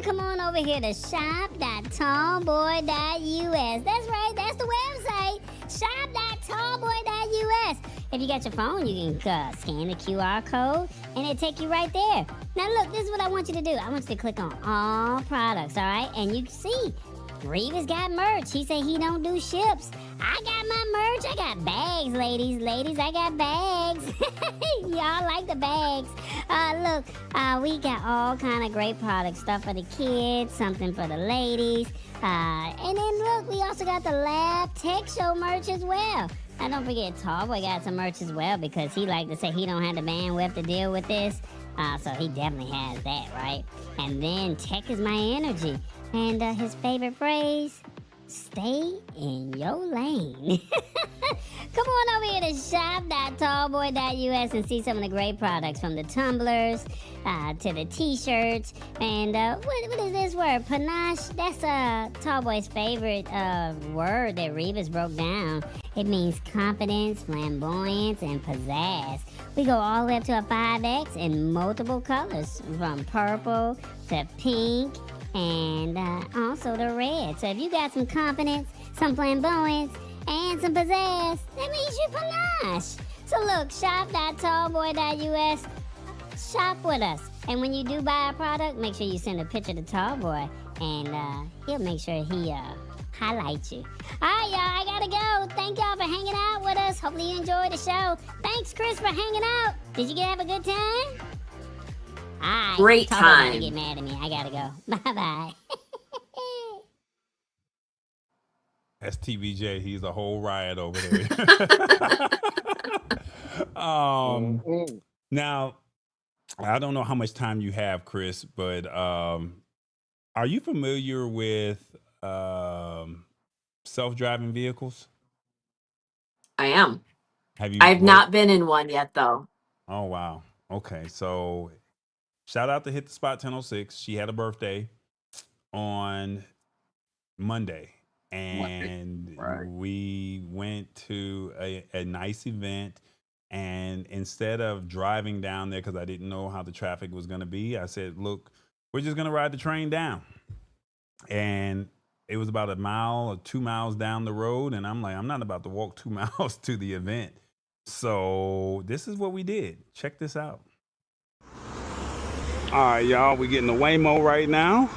you come on over here to shop.tallboy.us. That's right, that's the website. Shop.tallboy.us. If you got your phone, you can scan the QR code and it'll take you right there. Now look, this is what I want you to do. I want you to click on all products, all right? And you can see Revis got merch. He said he don't do ships. I got my merch. I got bags, ladies. Ladies, I got bags. Y'all like the bags. Look, we got all kind of great products. Stuff for the kids, something for the ladies. And then look, we also got the Lab Tech Show merch as well. Now don't forget, Tallboy got some merch as well because he like to say he don't have the bandwidth to deal with this. So he definitely has that, right? And then tech is my energy. And his favorite phrase, stay in your lane. Come on over here to shop.tallboy.us and see some of the great products from the tumblers to the t-shirts. And what is this word? Panache? That's Tallboy's favorite word that Revis broke down. It means confidence, flamboyance, and pizzazz. We go all the way up to a 5X in multiple colors, from purple to pink, and also the red. So if you got some confidence, some flamboyance, and some pizzazz, that means you panache. So look, shop.tallboy.us. Shop with us. And when you do buy a product, make sure you send a picture to Tallboy, and he'll make sure he highlights you. All right, y'all, I gotta go. Thank y'all for hanging out with us. Hopefully you enjoyed the show. Thanks, Chris, for hanging out. Did you have a good time? All right. Great Tallboy time. Don't get mad at me. I gotta go. Bye-bye. That's TVJ. He's a whole riot over there. Now, I don't know how much time you have, Chris, but are you familiar with self-driving vehicles? I am. Have you? I've not been in one yet, though. Oh, wow. Okay, so shout out to Hit the Spot 1006. She had a birthday on Monday, and right. we went to a nice event. And instead of driving down there, because I didn't know how the traffic was going to be, I said, look, we're just going to ride the train down. And it was about a mile or 2 miles down the road. And I'm like, I'm not about to walk 2 miles to the event. So this is what we did. Check this out. All right, y'all, we're getting the Waymo right now.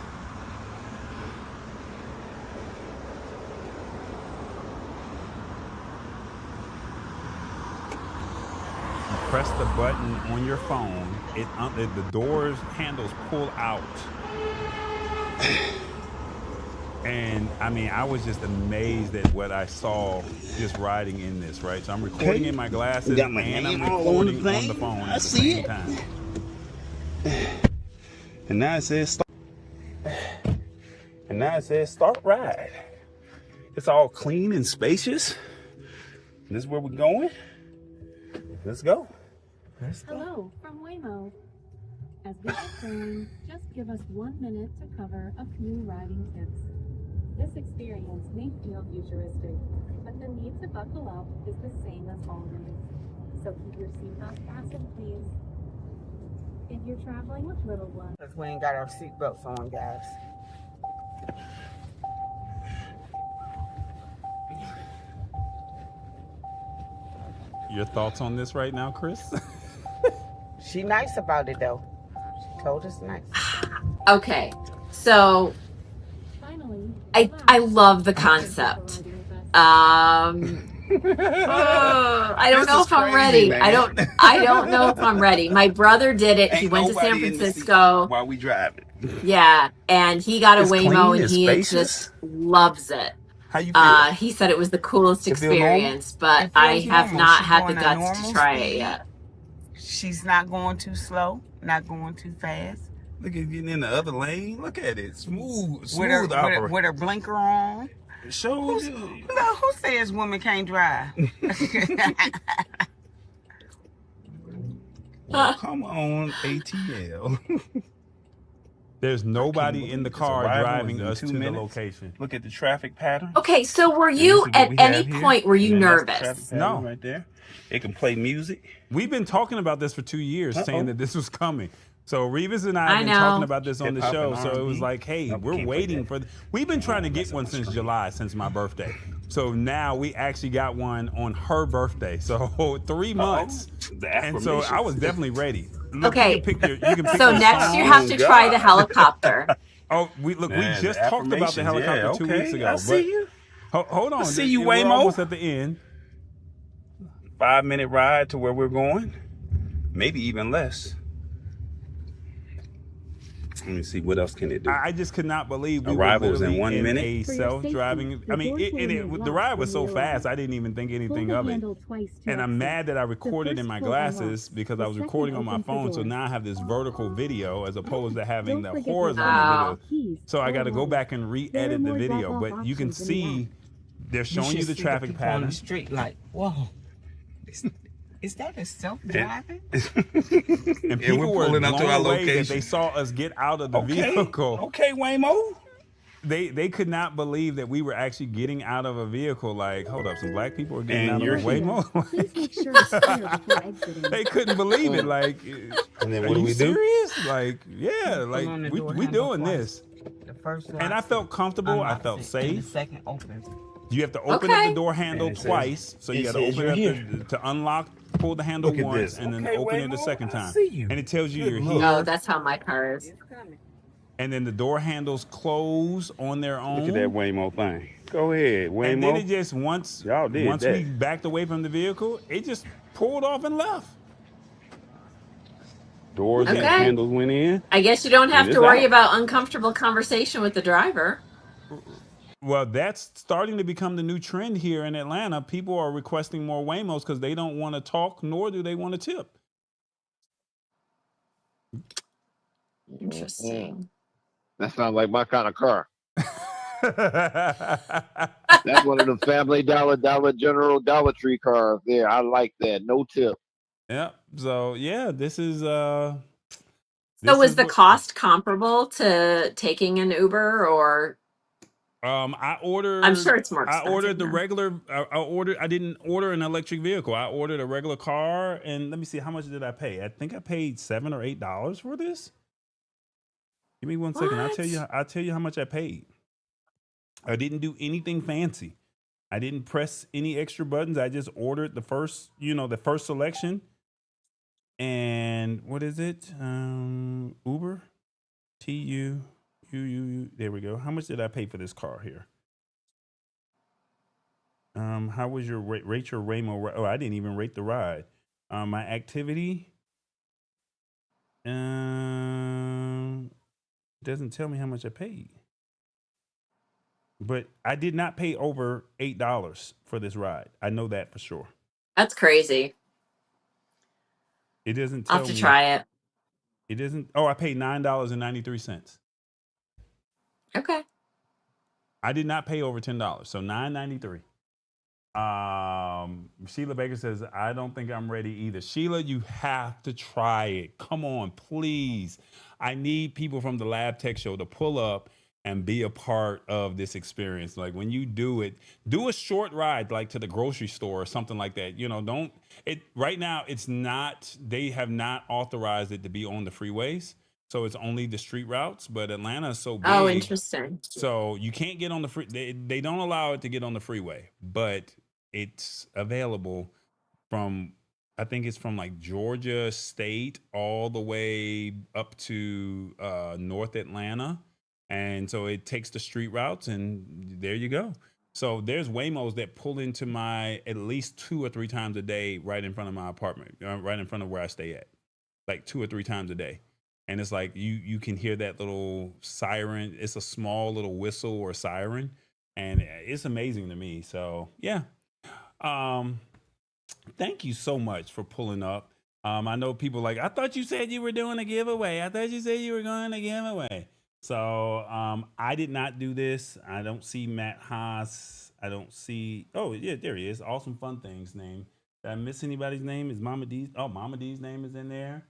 Press the button on your phone. The doors handles pull out. And I mean, I was just amazed at what I saw just riding in this, right? So I'm recording in my glasses and I'm recording on the phone at the same time. And now it says start ride. It's all clean and spacious. This is where we're going. Let's go. Hello from Waymo. As we return, just give us 1 minute to cover a few riding tips. This experience may feel futuristic, but the need to buckle up is the same as always. So keep your seatbelt fastened, please. If you're traveling with little ones, Because we ain't got our seatbelts on, guys. Your thoughts on this right now, Chris? She nice about it, though. She told us nice. Okay, so finally, I love the concept. I don't know if I'm ready. Man. I don't know if I'm ready. My brother did it. He went to San Francisco while we driving. Yeah, and he got a It's Waymo clean, and it's he spacious. just loves it. How you feel? He said it was the coolest It feel normal? experience, but It I feels have normal. not She's had the going at guts to normal try it speed. yet. She's not going too slow, not going too fast. Look at getting in the other lane. Look at it. Smooth With her, operation. with her blinker on. Show you. No, who says women can't drive? Well, come on, ATL. There's nobody in the car driving us to the location. Look at the traffic pattern. Okay, so were And you this is what at we any have here. point were you And then that's the traffic nervous? pattern right there. It can play music. We've been talking about this for 2 years, saying that this was coming. So Revis and I have I been talking know. about this on the Hip hop show. and So it was R&B. like, hey, No, we we're can't play waiting that. for. We've been trying to get That's one on the since screen. July, since my birthday. So now we actually got one on her birthday. So 3 months. The And so I was affirmations. definitely ready. Look, Okay. you can pick So your next you song. have to try the God. helicopter. Oh, we Man, just the talked about the affirmations. helicopter Yeah, 2 weeks okay. ago. I see you. Hold on. I see you, We're Waymo. almost at the end. 5-minute ride to where we're going. Maybe even less. Let me see, what else can it do? I just could not believe we Arrivals were in literally 1 in minute. a For your self-driving. safety, I mean, the doors will remain the locked ride was when so you fast, arrive. I didn't even think Pull anything the of it. handle twice to And I'm exit. mad that I The recorded in first my pull glasses unlocks. because The I was second recording on my opens the phone. So door. now I have this vertical video as opposed to having Don't the forget your horizontal wallet, video. keys, So I or got to go wallet. back and There are re-edit the more video. drop-off But you can options in the see app. they're You showing should you the see traffic people on pattern. the street like, whoa, is that a self-driving? And And people we're were pulling up to our blown away that location. they saw us get out of the Okay. vehicle. Okay, Waymo. They could not believe that we were actually getting out of a vehicle. Like, hold up, some black people are getting And out you're of a here. Waymo. Please make sure it's clear before exiting. They couldn't believe it. Like, And then are what do you we do? serious? Like, yeah, Pull like on the we door we handle doing twice. this. The first And I locks felt it, comfortable. I unlocks felt it, and the safe. second opens. You have to open up Okay. the door handle And it says- twice. So you it got to says open you're up here. to unlock, pull the handle Look at once, this. and then Okay, open it a Waymo, second I time. see you. And it tells you Good you're Lord. here. Oh, that's how my car is. And then the door handles close on their own. Look at that Waymo thing. Go ahead, Waymo. And then it just once Y'all did once that. we backed away from the vehicle, it just pulled off and left. Doors and Okay. handles went in. I guess you don't have And to it's worry out. about uncomfortable conversation with the driver. Well, that's starting to become the new trend here in Atlanta. People are requesting more Waymos because they don't want to talk, nor do they want to tip. Interesting. That sounds like my kind of car. Yep. That's one of the Family Dollar, Dollar General, Dollar Tree cars there. I like that. No tip. So yeah, this is So this was is the what cost comparable to taking an Uber, or I ordered. I'm sure it's more I expensive ordered the now. regular. I didn't order an electric vehicle. I ordered a regular car, and let me see, how much did I pay? I think I paid $7 or $8 for this. Give me 1 second. I'll What? tell you how much I paid. I didn't do anything fancy. I didn't press any extra buttons. I just ordered the first selection. And what is it? Uber, TU. There we go. How much did I pay for this car here? How was your rate your Waymo? Oh, I didn't even rate the ride. My activity. Doesn't tell me how much I paid. But I did not pay over $8 for this ride. I know that for sure. That's crazy. It doesn't I'll tell have to me. try it. It doesn't. Oh, I paid $9.93. Okay. I did not pay over $10, so $9.93. Sheila Baker says, I don't think I'm ready either. Sheila, you have to try it. Come on, please. I need people from the Lab Tech Show to pull up and be a part of this experience. Like when you do it, do a short ride, like to the grocery store or something like that. Right now it's not, they have not authorized it to be on the freeways. So it's only the street routes, but Atlanta is so big. Oh, interesting. So you can't get on the free. They don't allow it to get on the freeway, but it's available from, I think it's from like Georgia State all the way up to North Atlanta. And so it takes the street routes and there you go. So there's Waymos that pull into my at least 2 or 3 times a day right in front of my apartment, right in front of where I stay at, like 2 or 3 times a day. And it's like you can hear that little siren. It's a small little whistle or siren, and it's amazing to me. So yeah, thank you so much for pulling up. I know people like, I thought you said you were doing a giveaway. I thought you said you were going to giveaway. So I did not do this. I don't see Matt Haas. I don't see. Oh yeah, there he is. Awesome Fun Things name. Did I miss anybody's name? Is Mama D's? Oh, Mama D's name is in there.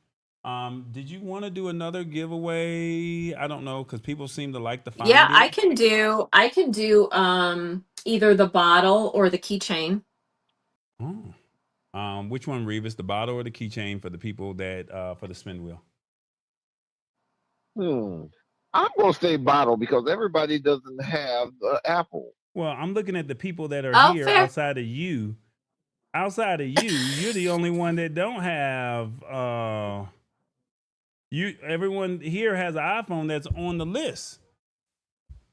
Did you want to do another giveaway? I don't know, because people seem to like the find Yeah, it. I can do either the bottle or the keychain. Oh. Which one, Revis? The bottle or the keychain for the people that for the spin wheel? I'm gonna say bottle because everybody doesn't have Apple. Well, I'm looking at the people that are Oh, here fair. outside of you. Outside of you, you're the only one that don't have you everyone here has an iPhone that's on the list.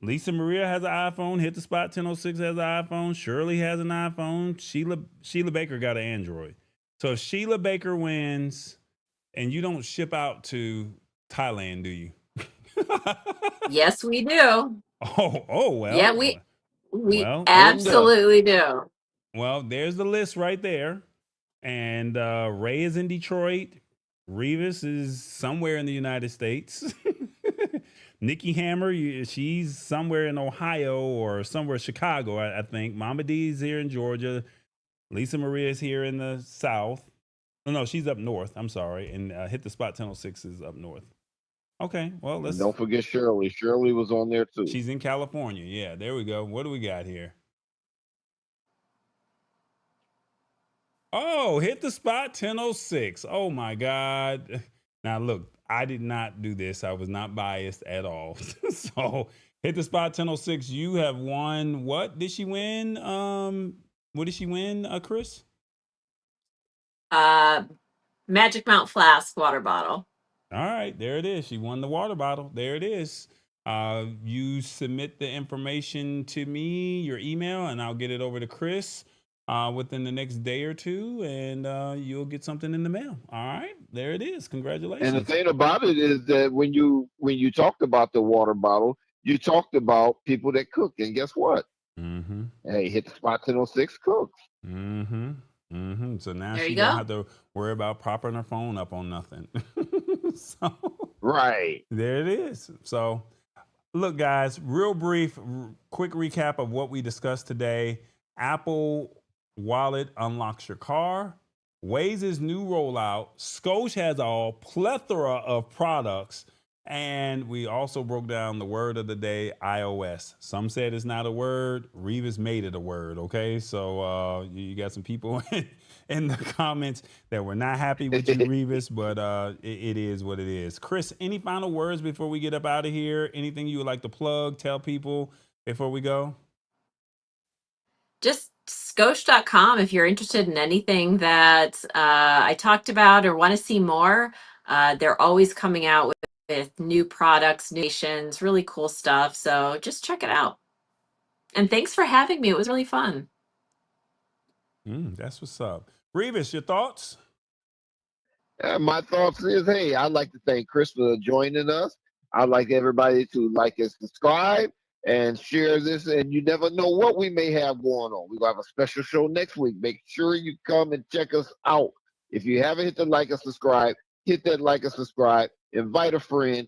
Lisa Maria has an iPhone, Hit the Spot 1006 has an iPhone, Shirley has an iPhone, Sheila Baker got an Android. So if Sheila Baker wins and you don't ship out to Thailand, do you? Yes, we do. Oh Yeah, well. we Well, Linda. absolutely do. well, there's the list right there. And Ray is in Detroit. Revis is somewhere in the United States. Nikki Hammer, she's somewhere in Ohio or somewhere Chicago, I think. Mama D's here in Georgia. Lisa Maria is here in the South. Oh, no, she's up north. I'm sorry. And Hit the Spot 1006 is up north. Okay, well, And don't forget Shirley. Shirley was on there too. she's in California. Yeah, there we go. What do we got here? Oh, Hit the Spot 1006. Oh my God. Now look, I did not do this. I was not biased at all. So Hit the Spot 1006, you have won. What did she win? What did she win, Chris? MagicMount Flask water bottle. All right, there it is. She won the water bottle. There it is. You submit the information to me, your email, and I'll get it over to Chris within the next day or two, and you'll get something in the mail. All right, there it is. And the Congratulations. thing about it is that when you talked about the water bottle, you talked about people that cook, and guess what? Mm-hmm. Hey, Hit the Spot 1006 cooks. Mm-hmm. Mm-hmm. So now There she you don't go. have to worry about propping her phone up on nothing. So Right. there it is. So look, guys, real brief, quick recap of what we discussed today. Apple Wallet unlocks your car. Waze's new rollout. Scosche has a plethora of products. And we also broke down the word of the day, iOS. Some said it's not a word. Revis made it a word, okay? So you got some people in the comments that were not happy with you, Revis, but it is what it is. Chris, any final words before we get up out of here? Anything you would like to plug, tell people before we go? Just Scosche.com if you're interested in anything that I talked about or want to see more. They're always coming out with new products, new nations, really cool stuff. So just check it out. And thanks for having me. It was really fun. That's what's up. Revis, your thoughts? My thoughts is, hey, I'd like to thank Chris for joining us. I'd like everybody to like and subscribe and share this. And you never know what we may have going on. We're going to have a special show next week. Make sure you come and check us out. If you haven't hit the like and subscribe, hit that like and subscribe. Invite a friend.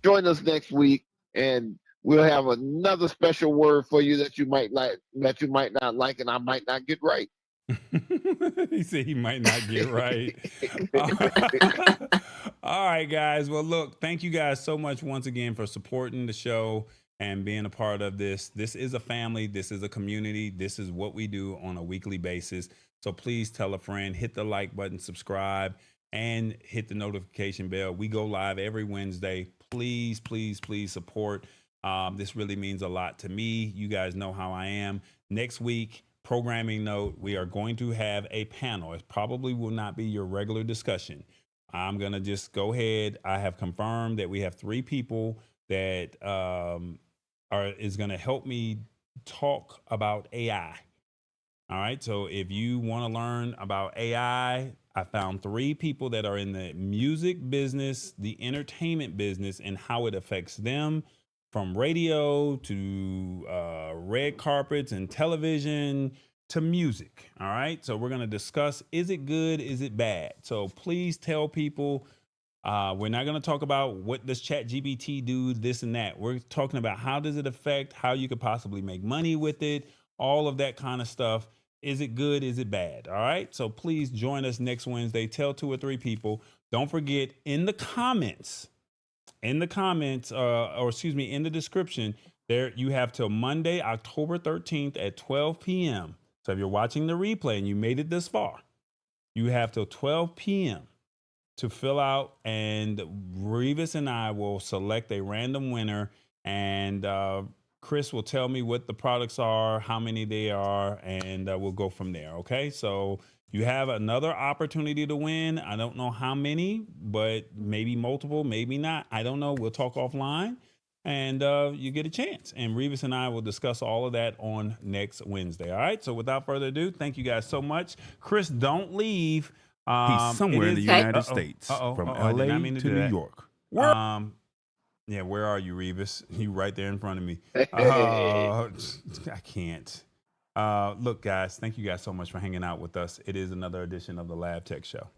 Join us next week. And we'll have another special word for you that you might like, that you might not like, and I might not get right. He said he might not get right. All right, guys. Well, look, thank you guys so much once again for supporting the show and being a part of this. This is a family. This is a community. This is what we do on a weekly basis. So please tell a friend, hit the like button, subscribe, and hit the notification bell. We go live every Wednesday. Please, please, please support. This really means a lot to me. You guys know how I am. Next week, programming note, we are going to have a panel. It probably will not be your regular discussion. I'm going to just go ahead. I have confirmed that we have 3 people that is going to help me talk about AI. All right. So if you want to learn about AI, I found 3 people that are in the music business, the entertainment business, and how it affects them, from radio to red carpets and television to music. All right. So we're going to discuss, is it good? Is it bad? So please tell people. We're not going to talk about what does ChatGPT do, this and that. We're talking about how does it affect, how you could possibly make money with it, all of that kind of stuff. Is it good? Is it bad? All right. So please join us next Wednesday. Tell 2 or 3 people. Don't forget, in the comments, in the description, there you have till Monday, October 13th at 12 p.m. So if you're watching the replay and you made it this far, you have till 12 p.m. to fill out, and Revis and I will select a random winner, and Chris will tell me what the products are, how many they are, and we'll go from there. Okay, so you have another opportunity to win. I don't know how many, but maybe multiple, maybe not. I don't know. We'll talk offline, and you get a chance. And Revis and I will discuss all of that on next Wednesday. All right. So without further ado, thank you guys so much. Chris, don't leave. He's somewhere in the Okay. United States, from I did not LA mean to to do New that. York. Yeah, where are you, Revis? You right there in front of me. Hey. I can't. Look, guys, thank you guys so much for hanging out with us. It is another edition of the Lab Tech Show.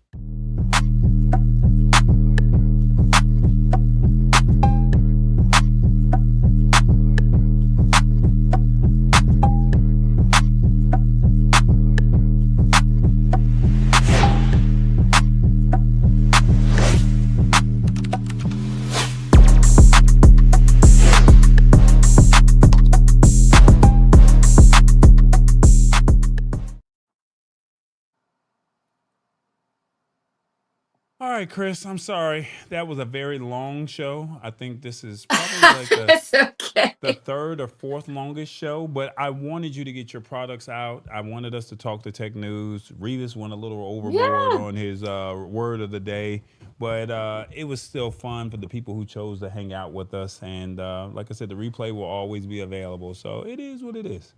All right, Chris, I'm sorry. That was a very long show. I think this is probably like It's okay. the third or fourth longest show, but I wanted you to get your products out. I wanted us to talk to tech news. Revis went a little overboard on his word of the day, but it was still fun for the people who chose to hang out with us. And like I said, the replay will always be available. So it is what it is.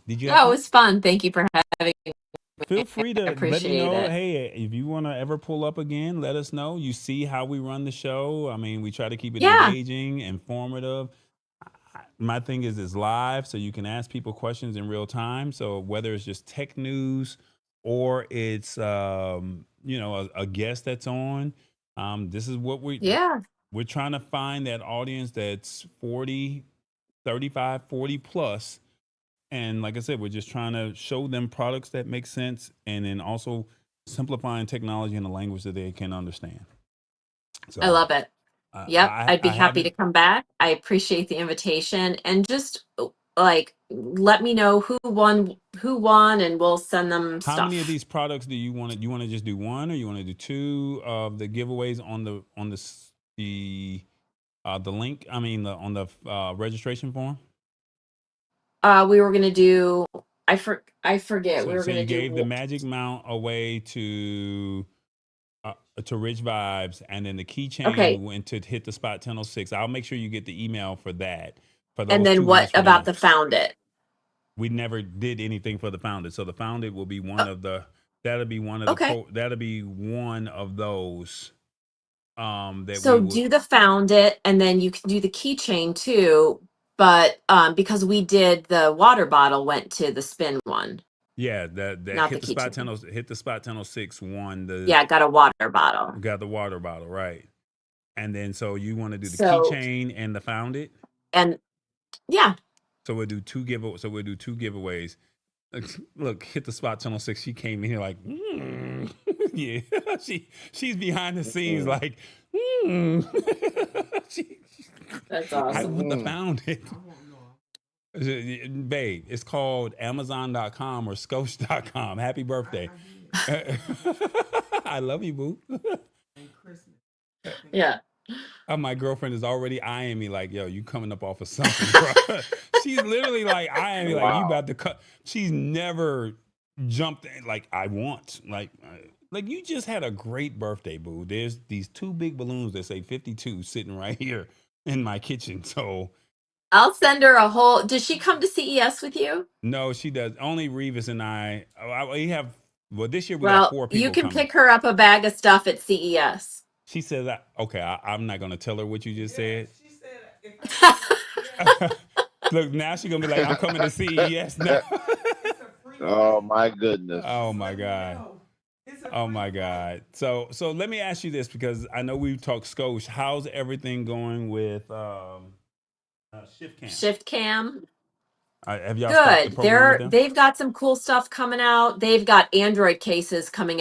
Did you have No, it fun? was fun. Thank you for having me. Feel free to let me Appreciate know. it. Hey, if you want to ever pull up again, let us know. You see how we run the show. I mean, we try to keep it Yeah. engaging, informative. My thing is it's live, so you can ask people questions in real time. So whether it's just tech news or it's a guest that's on, this is what Yeah. we're trying to find, that audience that's 40, 35, 40 plus. And like I said, we're just trying to show them products that make sense, and then also simplifying technology in a language that they can understand. So I love it. Yep. I'd be I happy to haven't. come back. I appreciate the invitation, and just like let me know who won, and we'll send them How many of stuff. these products do you want to? You want to just do one, or you want to do two of the giveaways on the link? I mean, on the registration form. We were gonna do. I forget. We So were you gonna gave the do. MagicMount away to Rich Vibes, and then the keychain Okay. went to Hit the Spot 1006. I'll make sure you get the email for that. For And those then two what winners for the about month. the FoundIt? We never did anything for the FoundIt, so the FoundIt will be one of the. That'll be one of the. Okay. That'll be one of those. That So we would. do the FoundIt, and then you can do the keychain too. But because we did the water bottle, went to the spin one. Yeah, that Not Hit the the Spot keychain. 10. Hit the Spot 1006 won the. Yeah, got a water bottle. Got the water bottle, right? And then so you want to do the So keychain and the FoundIt. and yeah. So we'll do two giveaways. Look, Hit the Spot 1006. She came in here like, yeah. She's behind the scenes like, That's I awesome. want the FoundIt. Babe, it's called Amazon.com or Scosche.com. Happy birthday. I love you, boo. Yeah. My girlfriend is already eyeing me like, yo, you coming up off of something, bro. She's literally like eyeing me like, you about to cut. She's never jumped in like, I want. Like you just had a great birthday, boo. There's these two big balloons that say 52 sitting right here in my kitchen. So I'll send her a whole. Does she come to CES with you? no, she does. Only Revis and I. We have. Well, this year we got 4 people you can coming. pick her up a bag of stuff at CES. She says, "Okay, I'm not gonna tell her what you just said." She said, Look, now she's gonna be like, "I'm coming to CES now." Oh my goodness. Oh my god. Oh my god. So let me ask you this, because I know we've talked Scosche. How's everything going with ShiftCam? ShiftCam. Have y'all started the Good. program with them? They've got some cool stuff coming out. They've got Android cases coming